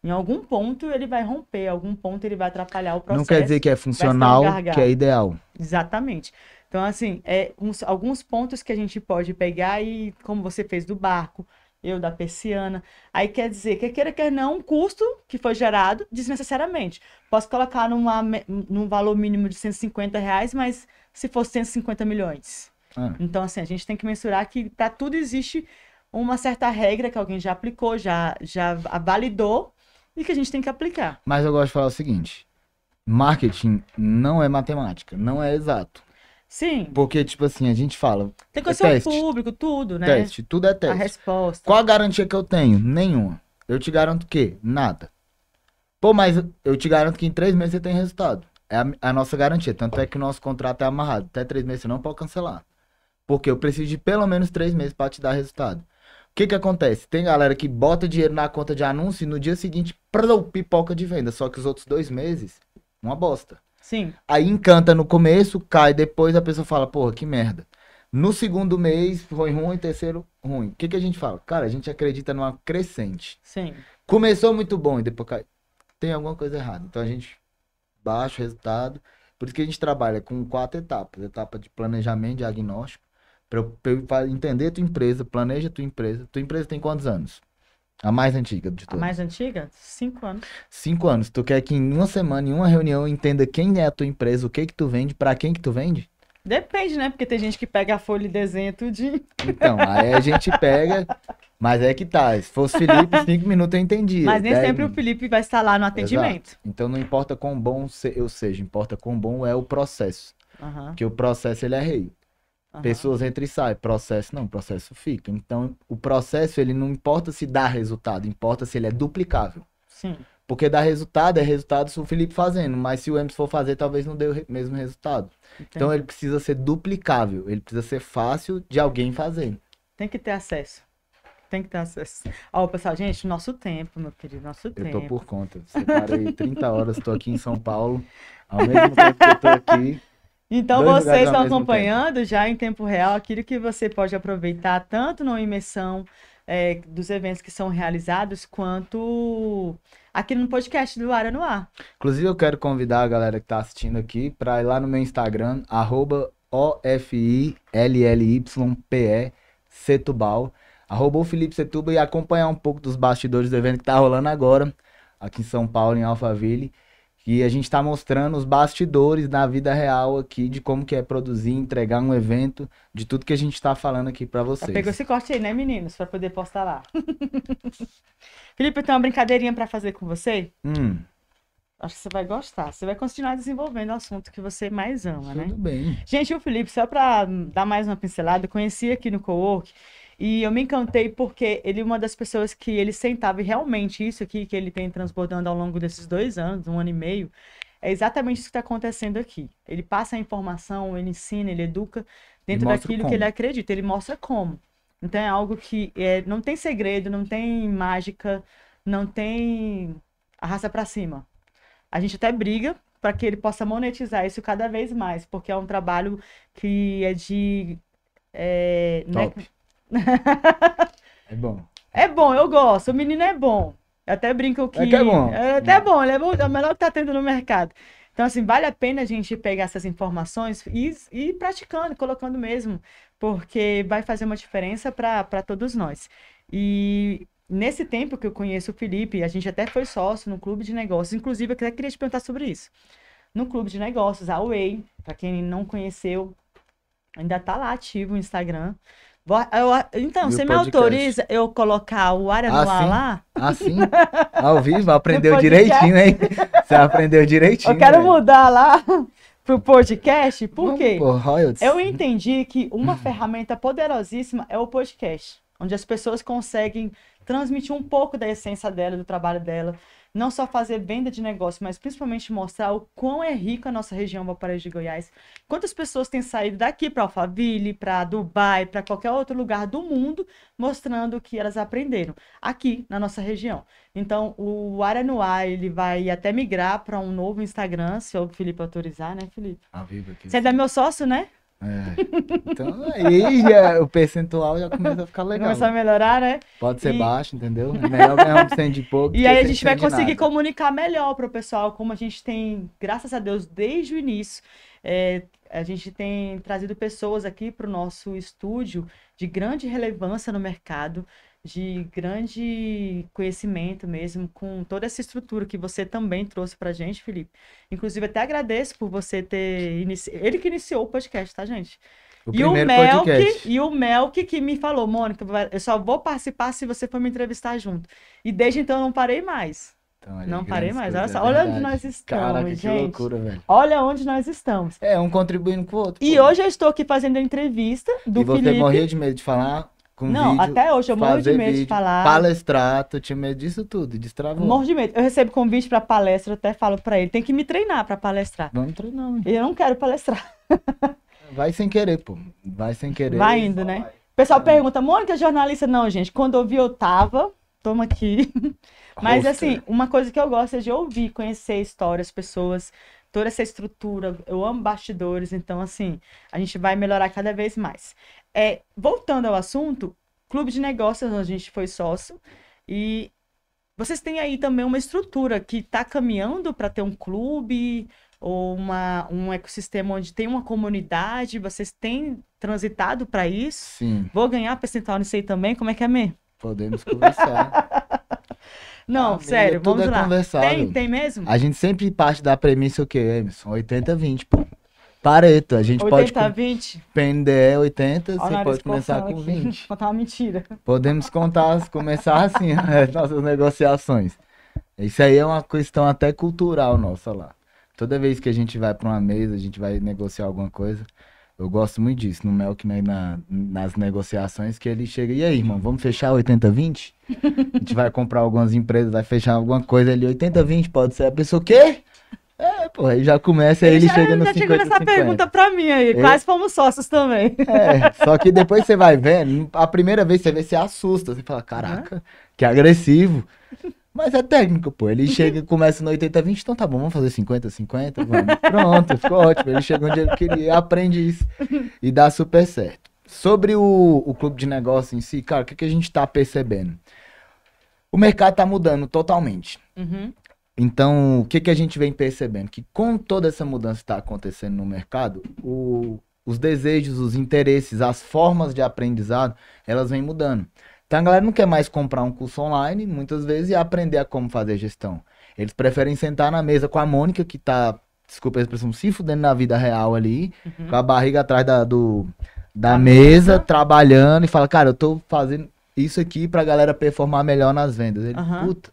Em algum ponto ele vai romper, em algum ponto ele vai atrapalhar o processo. Não quer dizer que é funcional, que é ideal. Exatamente. Então, assim, alguns pontos que a gente pode pegar e, como você fez do barco, eu da persiana, aí quer dizer que queira que não, um custo que foi gerado desnecessariamente. Posso colocar num valor mínimo de R$ 150, mas se fosse 150 milhões. Então, assim, a gente tem que mensurar que para tudo existe uma certa regra que alguém já aplicou, já validou e que a gente tem que aplicar. Mas eu gosto de falar o seguinte, marketing não é matemática, não é exato. Sim. Porque, tipo assim, a gente fala... Tem que conhecer o público, tudo, né? Teste, tudo é teste. A resposta. Qual a garantia que eu tenho? Nenhuma. Eu te garanto que nada. Pô, mas eu te garanto que em 3 meses você tem resultado. É a nossa garantia. Tanto é que o nosso contrato é amarrado. Até 3 meses você não pode cancelar. Porque eu preciso de pelo menos 3 meses para te dar resultado. O que acontece? Tem galera que bota dinheiro na conta de anúncio e no dia seguinte, pipoca de venda. Só que os outros 2 meses, uma bosta. Sim. Aí encanta no começo, cai depois, a pessoa fala, porra, que merda. No segundo mês foi ruim, terceiro ruim. O que a gente fala? Cara, a gente acredita numa crescente. Sim. Começou muito bom e depois cai. Tem alguma coisa errada. Então a gente baixa o resultado. Por isso que a gente trabalha com 4 etapas. Etapa de planejamento, diagnóstico. Pra eu entender a tua empresa, planeja a tua empresa. Tua empresa tem quantos anos? A mais antiga de todas. A mais antiga? 5 anos. 5 anos. Tu quer que em uma semana, em uma reunião, entenda quem é a tua empresa, o que tu vende, pra quem que tu vende? Depende, né? Porque tem gente que pega a folha e desenha tudinho. Então, aí a gente pega, mas é que tá. Se fosse Felipe, 5 minutos eu entendia. Mas nem sempre o Felipe vai estar lá no atendimento. Exato. Então não importa quão bom eu seja, importa quão bom é o processo. Porque o processo, ele é rei. Pessoas entram e saem, processo não, processo fica. Então, o processo, ele não importa se dá resultado, importa se ele é duplicável. Sim. Porque dar resultado é resultado se o Felipe fazendo, mas se o Emerson for fazer, talvez não dê o mesmo resultado. Entendi. Então, ele precisa ser duplicável, ele precisa ser fácil de alguém fazer. Tem que ter acesso. Tem que ter acesso. Ó, pessoal, gente, nosso tempo, meu querido, nosso tempo. Eu tô por conta. Separei 30 horas, tô aqui em São Paulo. Ao mesmo tempo que eu tô aqui. Então, Dois lugares vocês ao estão mesmo acompanhando já em tempo real aquilo que você pode aproveitar tanto na imersão dos eventos que são realizados, quanto aqui no podcast do Área no Ar. Inclusive, eu quero convidar a galera que tá assistindo aqui para ir lá no meu Instagram, @OFILLYPE Setubal, @o Felipe Setúbal, e acompanhar um pouco dos bastidores do evento que tá rolando agora, aqui em São Paulo, em Alphaville. E a gente tá mostrando os bastidores da vida real aqui, de como que é produzir, entregar um evento, de tudo que a gente tá falando aqui pra Já vocês. pegou esse corte aí, né, meninos? Pra poder postar lá. Felipe, eu tenho uma brincadeirinha pra fazer com você. Acho que você vai gostar. Você vai continuar desenvolvendo o assunto que você mais ama, né? Tudo bem. Gente, o Felipe, só pra dar mais uma pincelada, eu conheci aqui no Cowork e eu me encantei porque ele é uma das pessoas que ele sentava, e realmente isso aqui que ele tem transbordando ao longo desses 2 anos, 1 ano e meio, é exatamente isso que está acontecendo aqui. Ele passa a informação, ele ensina, ele educa dentro daquilo que ele acredita, ele mostra como. Então é algo que não tem segredo, não tem mágica, não tem arrasta pra cima. A gente até briga para que ele possa monetizar isso cada vez mais, porque é um trabalho que é de... Top. É bom. É bom, eu gosto. O menino é bom. Eu até brinco que... É que é bom. É até bom, ele é bom, é o melhor que tá tendo no mercado. Então, assim, vale a pena a gente pegar essas informações e ir praticando, colocando mesmo, porque vai fazer uma diferença para todos nós. E nesse tempo que eu conheço o Felipe, a gente até foi sócio no clube de negócios. Inclusive, eu até queria te perguntar sobre isso. No clube de negócios, a Way, para quem não conheceu, ainda tá lá ativo o Instagram. Então, E você o me podcast? autoriza eu colocar o Área no Ar sim? lá? Sim? Ao vivo? Aprendeu No podcast? direitinho, hein? Você aprendeu direitinho, Eu quero velho. mudar lá pro podcast, por Vamos, quê? pô, royalties. Eu entendi que uma ferramenta poderosíssima é o podcast, onde as pessoas conseguem transmitir um pouco da essência dela, do trabalho dela, não só fazer venda de negócio, mas principalmente mostrar o quão é rica a nossa região Valparaíso de Goiás. Quantas pessoas têm saído daqui para Alphaville, para Dubai, para qualquer outro lugar do mundo, mostrando o que elas aprenderam aqui na nossa região. Então, o Área no Ar, ele vai até migrar para um novo Instagram, se o Felipe autorizar, né, Felipe? Ao vivo aqui. Você é meu sócio, né? Então aí o percentual já começa a ficar legal. Começar a melhorar, né? Pode ser baixo, entendeu? É melhor ganhar 1% de pouco. E aí a gente vai conseguir conseguir comunicar melhor para o pessoal, como a gente tem, graças a Deus, desde o início, a gente tem trazido pessoas aqui para o nosso estúdio de grande relevância no mercado, de grande conhecimento mesmo, com toda essa estrutura que você também trouxe pra gente, Felipe. Inclusive, até agradeço por você ter ele que iniciou o podcast, tá, gente? O primeiro podcast. E o Melk que me falou, Mônica, eu só vou participar se você for me entrevistar junto. E desde então eu não parei mais. Então, não parei mais. Olha só, é olha verdade. onde nós estamos, Caraca, gente. que loucura, velho. Olha onde nós estamos. Um contribuindo com o outro. E pô. hoje eu estou aqui fazendo a entrevista do E você Felipe. morria de medo de falar com Não, vídeo, até hoje eu morro de fazer medo de vídeo, falar. palestrar, tu tinha medo disso tudo, destravou. Morro de medo. Eu recebo convite para palestra, eu até falo para ele, tem que me treinar para palestrar. Vamos treinar, hein? Eu não quero palestrar. Vai sem querer, pô. Vai sem querer. Vai indo, né? O pessoal pergunta, Mônica, jornalista? Não, gente. Quando eu vi, eu tava. Toma aqui. Mas, Roster. assim, uma coisa que eu gosto é de ouvir, conhecer histórias, pessoas, toda essa estrutura. Eu amo bastidores, então, assim, a gente vai melhorar cada vez mais. Voltando ao assunto, clube de negócios, onde a gente foi sócio, e vocês têm aí também uma estrutura que está caminhando para ter um clube ou um ecossistema onde tem uma comunidade. Vocês têm transitado para isso? Sim, Vou ganhar percentual nisso aí também? Como é que é mesmo? podemos conversar. Não, Amiga, sério, tudo vamos é lá. conversável. Tem mesmo? A gente sempre parte da premissa o quê, Emerson? 80-20, pô. Pareto, a gente pode... 80-20? PNDE 80, Ó, o você nariz pode começar coçando com aqui. 20. Contar uma mentira. Podemos começar assim, as nossas negociações. Isso aí é uma questão até cultural nossa lá. Toda vez que a gente vai para uma mesa, a gente vai negociar alguma coisa, eu gosto muito disso, no Melk, né, nas negociações, que ele chega, e aí, irmão, vamos fechar 80-20? A gente vai comprar algumas empresas, vai fechar alguma coisa ali, 80-20 pode ser. A pessoa, o quê? pô, aí já começa, aí ele chega no já 50, chegou nessa 50. pergunta pra mim aí. Quase fomos sócios também. Só que depois você vai vendo, a primeira vez você vê, você assusta, você fala, caraca, que agressivo. Mas é técnico, pô. Ele chega e começa no 80-20, então tá bom, vamos fazer 50-50, vamos. Pronto, ficou ótimo. Ele chega onde ele queria, aprende isso e dá super certo. Sobre o clube de negócio em si, cara, o que a gente tá percebendo? O mercado tá mudando totalmente. Então, o que a gente vem percebendo? Que com toda essa mudança que está acontecendo no mercado, os desejos, os interesses, as formas de aprendizado, elas vêm mudando. Então, a galera não quer mais comprar um curso online, muitas vezes, e aprender a como fazer gestão. Eles preferem sentar na mesa com a Mônica, que tá, desculpa a expressão, se fudendo na vida real ali, com a barriga atrás da mesa, trabalhando, e fala, cara, eu tô fazendo isso aqui pra galera performar melhor nas vendas. Ele, puta,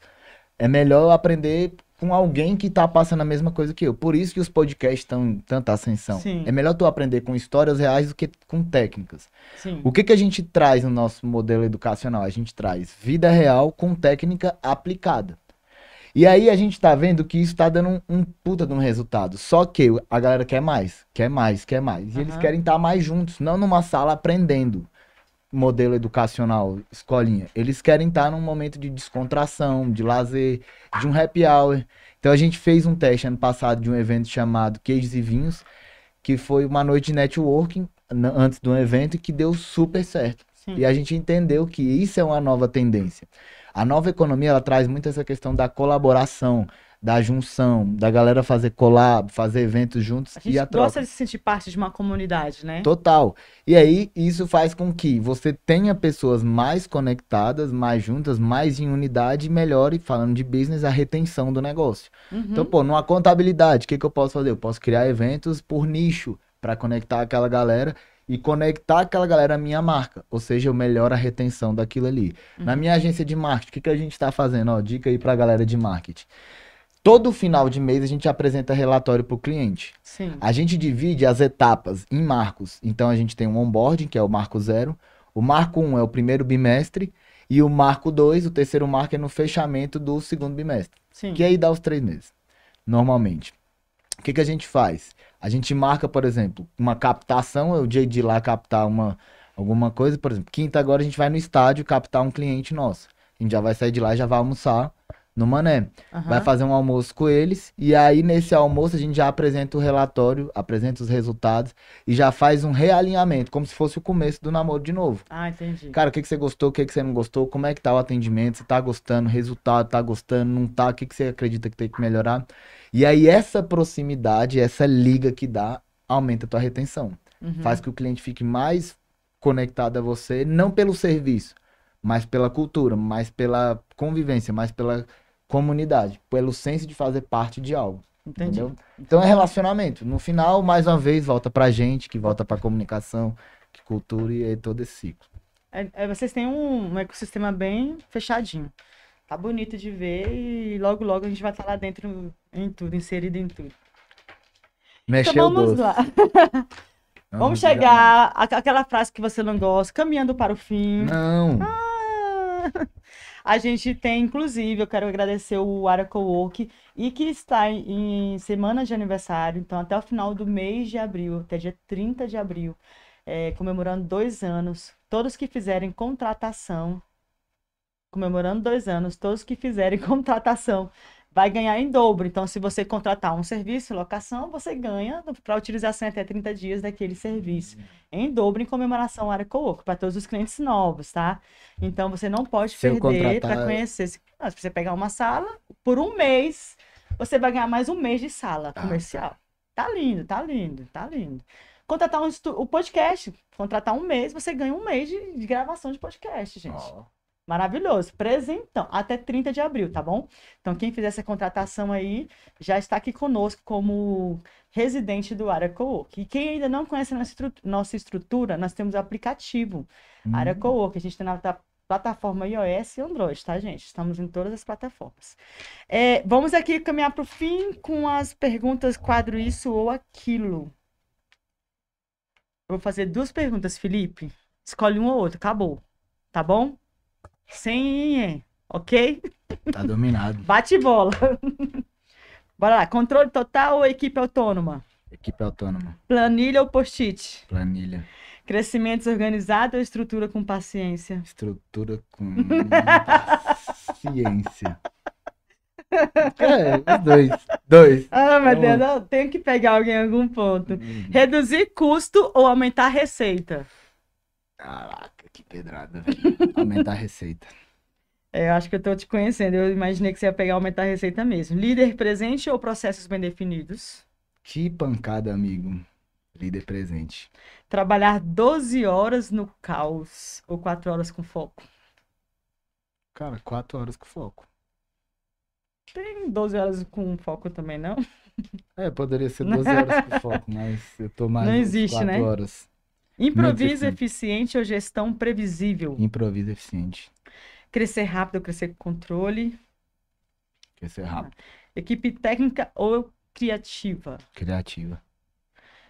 é melhor eu aprender com alguém que tá passando a mesma coisa que eu. Por isso que os podcasts estão em tanta ascensão. Sim. É melhor tu aprender com histórias reais do que com técnicas. Sim. O que a gente traz no nosso modelo educacional? A gente traz vida real com técnica aplicada. E aí a gente tá vendo que isso tá dando um puta de um resultado. Só que a galera quer mais, quer mais, quer mais. E eles querem estar mais juntos, não numa sala aprendendo. Modelo educacional, escolinha. Eles querem estar num momento de descontração, de lazer, de um happy hour. Então a gente fez um teste ano passado de um evento chamado Queijos e Vinhos, que foi uma noite de networking antes do evento e que deu super certo. Sim. E a gente entendeu que isso é uma nova tendência. A nova economia, ela traz muito essa questão da colaboração, da junção, da galera fazer collab, fazer eventos juntos e a troca. Gosta de se sentir parte de uma comunidade, né? Total. E aí, isso faz com que você tenha pessoas mais conectadas, mais juntas, mais em unidade e melhore, falando de business, a retenção do negócio. Então, pô, numa contabilidade, o que eu posso fazer? Eu posso criar eventos por nicho para conectar aquela galera e conectar aquela galera à minha marca. Ou seja, eu melhoro a retenção daquilo ali. Na minha agência de marketing, o que a gente está fazendo? Ó, dica aí pra galera de marketing. Todo final de mês a gente apresenta relatório para o cliente. Sim. A gente divide as etapas em marcos. Então a gente tem um onboarding, que é o marco 0. O marco 1 é o primeiro bimestre. E o marco 2, o terceiro marco, é no fechamento do segundo bimestre. Sim. Que aí dá os 3 meses, normalmente. O que a gente faz? A gente marca, por exemplo, uma captação. É o dia de ir lá captar alguma coisa. Por exemplo, quinta agora a gente vai no estádio captar um cliente nosso. A gente já vai sair de lá e já vai almoçar no Mané. Vai fazer um almoço com eles, e aí nesse almoço a gente já apresenta o relatório, apresenta os resultados, e já faz um realinhamento, como se fosse o começo do namoro de novo. Ah, entendi. Cara, o que você gostou, o que você não gostou, como é que tá o atendimento, você tá gostando, resultado, tá gostando, não tá, o que você acredita que tem que melhorar. E aí essa proximidade, essa liga que dá, aumenta a tua retenção. Faz que o cliente fique mais conectado a você, não pelo serviço, mas pela cultura, mais pela convivência, mais pela comunidade, pelo senso de fazer parte de algo. Entendi. Entendeu? Então é relacionamento. No final, mais uma vez, volta pra gente, que volta pra comunicação, que cultura e é todo esse ciclo. Vocês têm um ecossistema bem fechadinho. Tá bonito de ver e logo, logo a gente vai estar lá dentro em tudo, inserido em tudo. Mexeu então vamos lá. Vamos chegar àquela frase que você não gosta, caminhando para o fim. Não. A gente tem, inclusive, eu quero agradecer o Área Cowork e que está em semana de aniversário, então até o final do mês de abril, até dia 30 de abril, comemorando 2 anos. Todos que fizerem contratação, comemorando 2 anos, todos que fizerem contratação vai ganhar em dobro. Então, se você contratar um serviço, locação, você ganha para utilização até 30 dias daquele serviço. Em dobro em comemoração à Área Cowork, para todos os clientes novos, tá? Então, você não pode perder para conhecer. Se você pegar uma sala, por um mês, você vai ganhar mais um mês de sala comercial. Tá lindo, tá lindo, tá lindo. Contratar o podcast, contratar um mês, você ganha um mês de gravação de podcast, gente. Maravilhoso. Presentão. Até 30 de abril, tá bom? Então, quem fizer essa contratação aí, já está aqui conosco como residente do Área Cowork. E quem ainda não conhece a nossa estrutura, nós temos o aplicativo Área Cowork. A gente tem na plataforma iOS e Android, tá, gente? Estamos em todas as plataformas. Vamos aqui caminhar para o fim com as perguntas quadro isso ou aquilo. Eu vou fazer 2 perguntas, Felipe. Escolhe uma ou outra. Acabou. Tá bom? Sem ok? Tá dominado. Bate bola. Bora lá. Controle total ou equipe autônoma? Equipe autônoma. Planilha ou post-it? Planilha. Crescimento desorganizado ou estrutura com paciência? Estrutura com paciência. Os dois. Dois. Ah, meu Deus, eu tenho que pegar alguém em algum ponto. Reduzir custo ou aumentar a receita? Caraca, que pedrada, velho. Aumentar a receita. Eu acho que eu tô te conhecendo. Eu imaginei que você ia pegar aumentar a receita mesmo. Líder presente ou processos bem definidos? Que pancada, amigo. Líder presente. Trabalhar 12 horas no caos ou 4 horas com foco? Cara, 4 horas com foco. Tem 12 horas com foco também, não? Poderia ser 12 horas com foco, mas eu tô mais Não nas existe, 4 né? horas. Improviso eficiente ou gestão previsível? Improviso eficiente. Crescer rápido ou crescer com controle? Crescer rápido. Equipe técnica ou criativa? Criativa.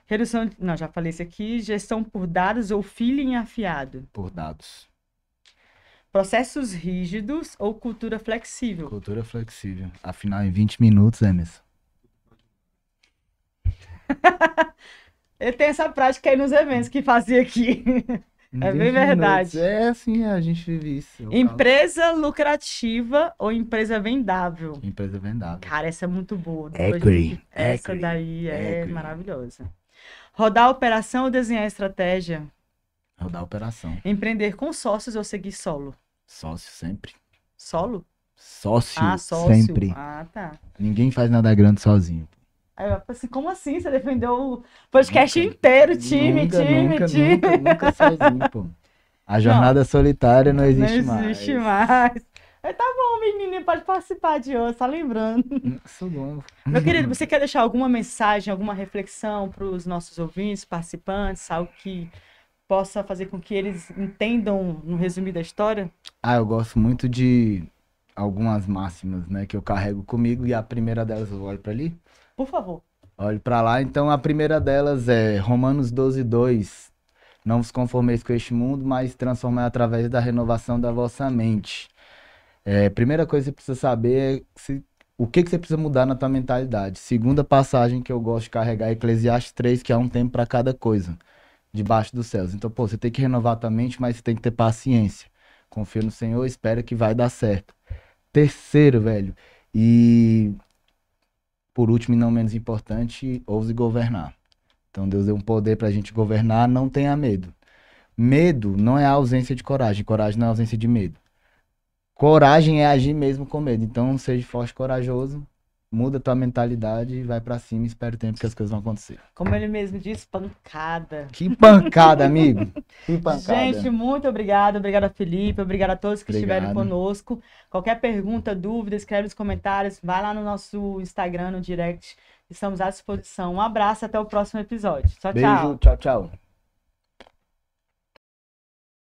Redução... Não, já falei isso aqui. Gestão por dados ou feeling afiado? Por dados. Processos rígidos ou cultura flexível? Cultura flexível. Afinal, em 20 minutos, Emerson. Ele tem essa prática aí nos eventos que fazia aqui. É bem verdade. É assim, a gente vive isso. Empresa lucrativa ou empresa vendável? Empresa vendável. Cara, essa é muito boa. Essa daí é maravilhosa. Rodar a operação ou desenhar a estratégia? Rodar a operação. Empreender com sócios ou seguir solo? Sócio sempre. Solo? Sócio, sócio. sempre. Ah, tá. Ninguém faz nada grande sozinho. Aí eu falei assim, como assim? Você defendeu o podcast inteiro, time. Nunca sozinho, pô. A jornada solitária não existe mais. Não existe mais. Tá bom, menino, pode participar de hoje, só lembrando. Sou bom. Meu querido, você quer deixar alguma mensagem, alguma reflexão para os nossos ouvintes, participantes, algo que possa fazer com que eles entendam no resumir da história? Eu gosto muito de algumas máximas, né, que eu carrego comigo, e a primeira delas eu olho para ali. Por favor. Olhe para lá. Então, a primeira delas é Romanos 12:2. Não vos conformeis com este mundo, mas transformai através da renovação da vossa mente. Primeira coisa que você precisa saber é o que você precisa mudar na tua mentalidade. Segunda passagem que eu gosto de carregar é Eclesiastes 3, que há um tempo para cada coisa, debaixo dos céus. Então, você tem que renovar a tua mente, mas você tem que ter paciência. Confia no Senhor, espera que vai dar certo. Terceiro, velho, e por último e não menos importante, ouse governar. Então Deus deu um poder pra gente governar, não tenha medo. Medo não é a ausência de coragem, coragem não é a ausência de medo. Coragem é agir mesmo com medo. Então seja forte e corajoso, muda tua mentalidade e vai pra cima e espera o tempo que as coisas vão acontecer. Como ele mesmo disse, pancada. Que pancada, amigo. Que pancada. Gente, muito obrigada. Obrigada, Felipe. Obrigada a todos que estiveram conosco. Qualquer pergunta, dúvida, escreve nos comentários. Vai lá no nosso Instagram, no direct. Estamos à disposição. Um abraço, até o próximo episódio. Tchau, tchau. Beijo, tchau, tchau.